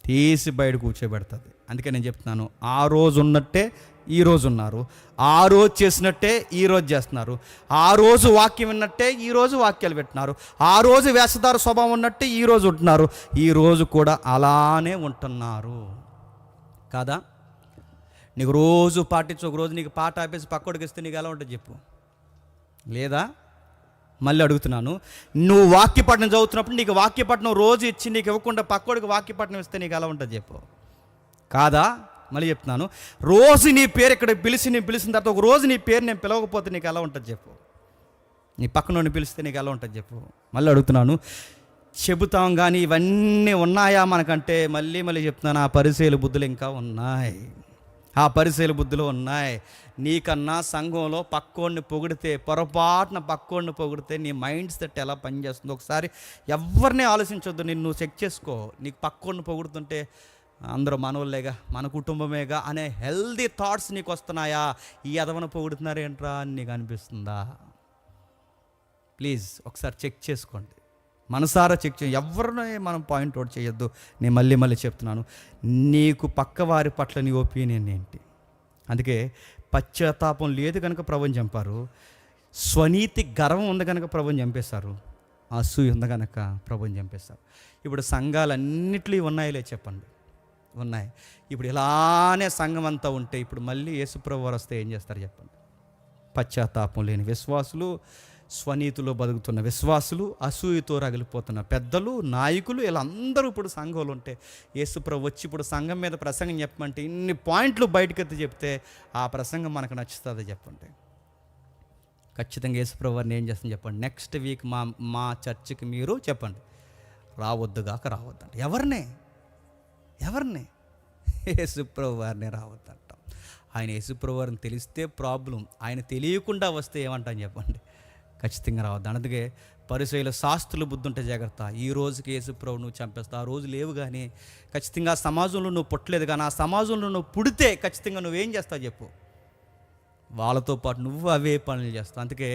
తీసి బయట కూర్చోబెడుతుంది. అందుకే నేను చెప్తున్నాను, ఆ రోజు ఉన్నట్టే ఈ రోజు ఉన్నారు, ఆ రోజు చేసినట్టే ఈ రోజు చేస్తున్నారు, ఆ రోజు వాక్యం విన్నట్టే ఈ రోజు వాక్యాలు పెట్టినారు, ఆ రోజు వేషధార స్వభావం ఉన్నట్టే ఈ రోజు ఉంటున్నారు, ఈ రోజు కూడా అలానే ఉంటున్నారు కాదా? నీకు రోజు పాటించు, ఒక రోజు నీకు పాట ఆపేసి పక్కోడికి ఇస్తే నీకు ఎలా ఉంటుంది చెప్పు? లేదా? మళ్ళీ అడుగుతున్నాను, నువ్వు వాక్యపట్నం చదువుతున్నప్పుడు నీకు వాక్యపట్నం రోజు ఇచ్చి నీకు ఇవ్వకుండా పక్కోడికి వాక్యపట్నం ఇస్తే నీకు ఎలా ఉంటుంది చెప్పు? కాదా? మళ్ళీ చెప్తున్నాను, రోజు నీ పేరు ఇక్కడ నేను పిలిచిన తర్వాత ఒక రోజు నీ పేరు నేను పిలవకపోతే నీకు ఎలా ఉంటుంది చెప్పు? నీ పక్కన పిలిస్తే నీకు ఎలా ఉంటుంది చెప్పు? మళ్ళీ అడుగుతున్నాను, చెబుతాం కానీ ఇవన్నీ ఉన్నాయా మనకంటే? మళ్ళీ చెప్తున్నాను, ఆ పరిచయల బుద్ధులు ఇంకా ఉన్నాయి. ఆ పరిచయల బుద్ధులు ఉన్నాయి. నీకన్నా సంఘంలో పక్కోడిని పొగిడితే, పొరపాటున పక్కోడిని పొగిడితే నీ మైండ్ సెట్ ఎలా పనిచేస్తుందో ఒకసారి ఎవరిని ఆలోచించొద్దు. నువ్వు చెక్ చేసుకో. నీకు పక్కోడిని పొగుడుతుంటే అందరూ మనోళ్ళేగా, మన కుటుంబమేగా అనే హెల్దీ థాట్స్ నీకు వస్తున్నాయా? ఈ ఎదవను పొగుడుతున్నారు ఏంట్రా అని నీకు అనిపిస్తుందా? ప్లీజ్ ఒకసారి చెక్ చేసుకోండి, మనసారా చెక్ చేయండి. ఎవరిని మనం పాయింట్ అవుట్ చేయొద్దు. నేను మళ్ళీ చెప్తున్నాను, నీకు పక్కవారి పట్ల నీ ఒపీనియన్ ఏంటి? అందుకే పశ్చాత్తాపం లేదు కనుక ప్రభుని చంపారు, స్వనీతి గర్వం ఉంది కనుక ప్రభుని చంపేశారు, అసూయ ఉంది కనుక ప్రభుని చంపేశారు. ఇప్పుడు సంఘాలన్నిటిలో ఉన్నాయిలే చెప్పండి, ఉన్నాయి. ఇప్పుడు ఇలానే సంఘం అంతా ఉంటే ఇప్పుడు మళ్ళీ యేసుప్రభు వారు వస్తే ఏం చేస్తారు చెప్పండి? పశ్చాత్తాపం లేని విశ్వాసులు, స్వనీతిలో బతుకుతున్న విశ్వాసులు, అసూయతో రగిలిపోతున్న పెద్దలు, నాయకులు, ఇలా అందరూ ఇప్పుడు సంఘంలో ఉంటే యేసుప్రభు వచ్చి ఇప్పుడు సంఘం మీద ప్రసంగం చెప్పమంటే ఇన్ని పాయింట్లు బయటకెత్తి చెప్తే ఆ ప్రసంగం మనకు నచ్చుతుంది చెప్పండి? ఖచ్చితంగా యేసుప్రభు వారిని ఏం చేస్తుంది చెప్పండి? నెక్స్ట్ వీక్ మా చర్చికి మీరు చెప్పండి, రావద్దుగాక రావద్దంట. ఎవరిని యేసుప్రభు వారిని రావద్దంటాం. ఆయన యేసుప్రభు వారిని తెలిస్తే ప్రాబ్లం, ఆయన తెలియకుండా వస్తే ఏమంటాం చెప్పండి? ఖచ్చితంగా రావద్దు. అందుకే పరిసయ్యుల శాస్త్రుల బుద్ధి ఉంటే జాగ్రత్త. ఈ రోజుకి యేసుప్రభు నువ్వు చంపేస్తావు, ఆ రోజు లేవు. కానీ ఖచ్చితంగా ఆ సమాజంలో నువ్వు పుట్టలేదు, కానీ ఆ సమాజంలో నువ్వు పుడితే ఖచ్చితంగా నువ్వేం చేస్తావు చెప్పు? వాళ్ళతో పాటు నువ్వు అవే పనులు చేస్తావు. అందుకే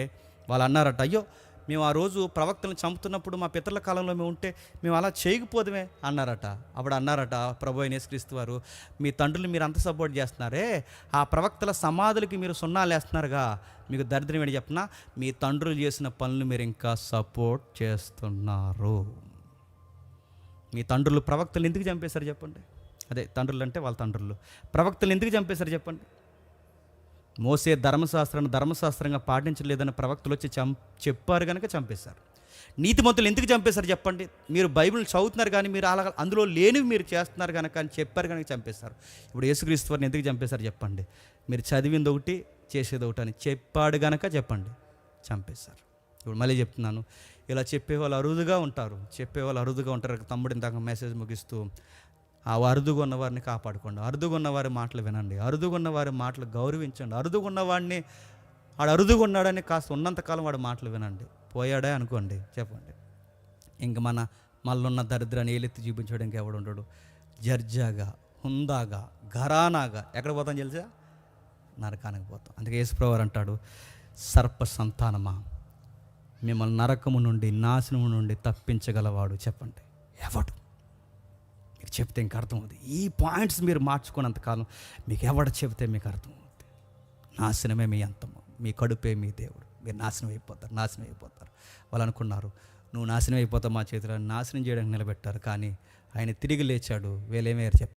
వాళ్ళు అన్నారట, అయ్యో మేము ఆ రోజు ప్రవక్తలను చంపుతున్నప్పుడు మా పితరుల కాలంలో మేము ఉంటే మేము అలా చేయకపోదుమే అన్నారట. అప్పుడు అన్నారట ప్రభు అయిన యేసుక్రీస్తు వారు, మీ తండ్రులు మీరు అంత సపోర్ట్ చేస్తున్నారే, ఆ ప్రవక్తల సమాధులకి మీరు సున్నాలు వేస్తున్నారుగా, మీకు దరిద్రం ఏంటి చెప్పినా, మీ తండ్రులు చేసిన పనులు మీరు ఇంకా సపోర్ట్ చేస్తున్నారు. మీ తండ్రులు ప్రవక్తలు ఎందుకు చంపేశారు చెప్పండి? అదే తండ్రులు అంటే వాళ్ళ తండ్రులు ప్రవక్తలు ఎందుకు చంపేశారు చెప్పండి? మోసే ధర్మశాస్త్రంగా పాటించలేదని ప్రవక్తలు వచ్చి చెప్పారు కనుక చంపేశారు. నీతిమంతులు ఎందుకు చంపేశారు చెప్పండి? మీరు బైబిల్ చదువుతున్నారు కానీ మీరు అలా అందులో లేనివి మీరు చేస్తున్నారు కనుక అని చెప్పారు కనుక చంపేశారు. ఇప్పుడు యేసుక్రీస్తు వారిని ఎందుకు చంపేశారు చెప్పండి? మీరు చదివింది ఒకటి చేసేది ఒకటి అని చెప్పాడు కనుక చెప్పండి చంపేశారు. ఇప్పుడు మళ్ళీ చెప్తున్నాను, ఇలా చెప్పేవాళ్ళు అరుదుగా ఉంటారు. తమ్ముడు ఇందాక మెసేజ్ ముగిస్తూ, ఆ అరుదుగా ఉన్నవారిని కాపాడుకోండి, అరుదుగా ఉన్నవారి మాటలు వినండి, అరుదుగా ఉన్నవారి మాటలు గౌరవించండి, అరుదుగా ఉన్నవాడిని వాడు అరుదుగా ఉన్నాడని కాస్త ఉన్నంతకాలం వాడి మాటలు వినండి. పోయాడే అనుకోండి చెప్పండి, ఇంక మళ్ళున్న దరిద్రాన్ని ఏలెత్తి చూపించడానికి ఎవడు ఉండడు. జర్జాగా, హుందాగా, ఘరానాగా ఎక్కడ పోతాం తెలుసా? నరకానికి పోతాం. అందుకే యేసుప్రభు అంటాడు, సర్ప సంతానమా, మిమ్మల్ని నరకము నుండి, నాశనము నుండి తప్పించగలవాడు చెప్పండి ఎవడు? మీకు చెప్తే ఇంక అర్థమవుతుంది. ఈ పాయింట్స్ మీరు మార్చుకున్నంతకాలం మీకు ఎవడ చెబితే మీకు అర్థమవుతుంది. నాశనమే మీ అంతము, మీ కడుపే మీ దేవుడు, మీరు నాశనం అయిపోతారు. వాళ్ళు అనుకున్నారు, నువ్వు నాశనం అయిపోతావు మా చేతిలో, నాశనం చేయడానికి నిలబెట్టారు. కానీ ఆయన తిరిగి లేచాడు. వీళ్ళేమయ్యారు చెప్పండి?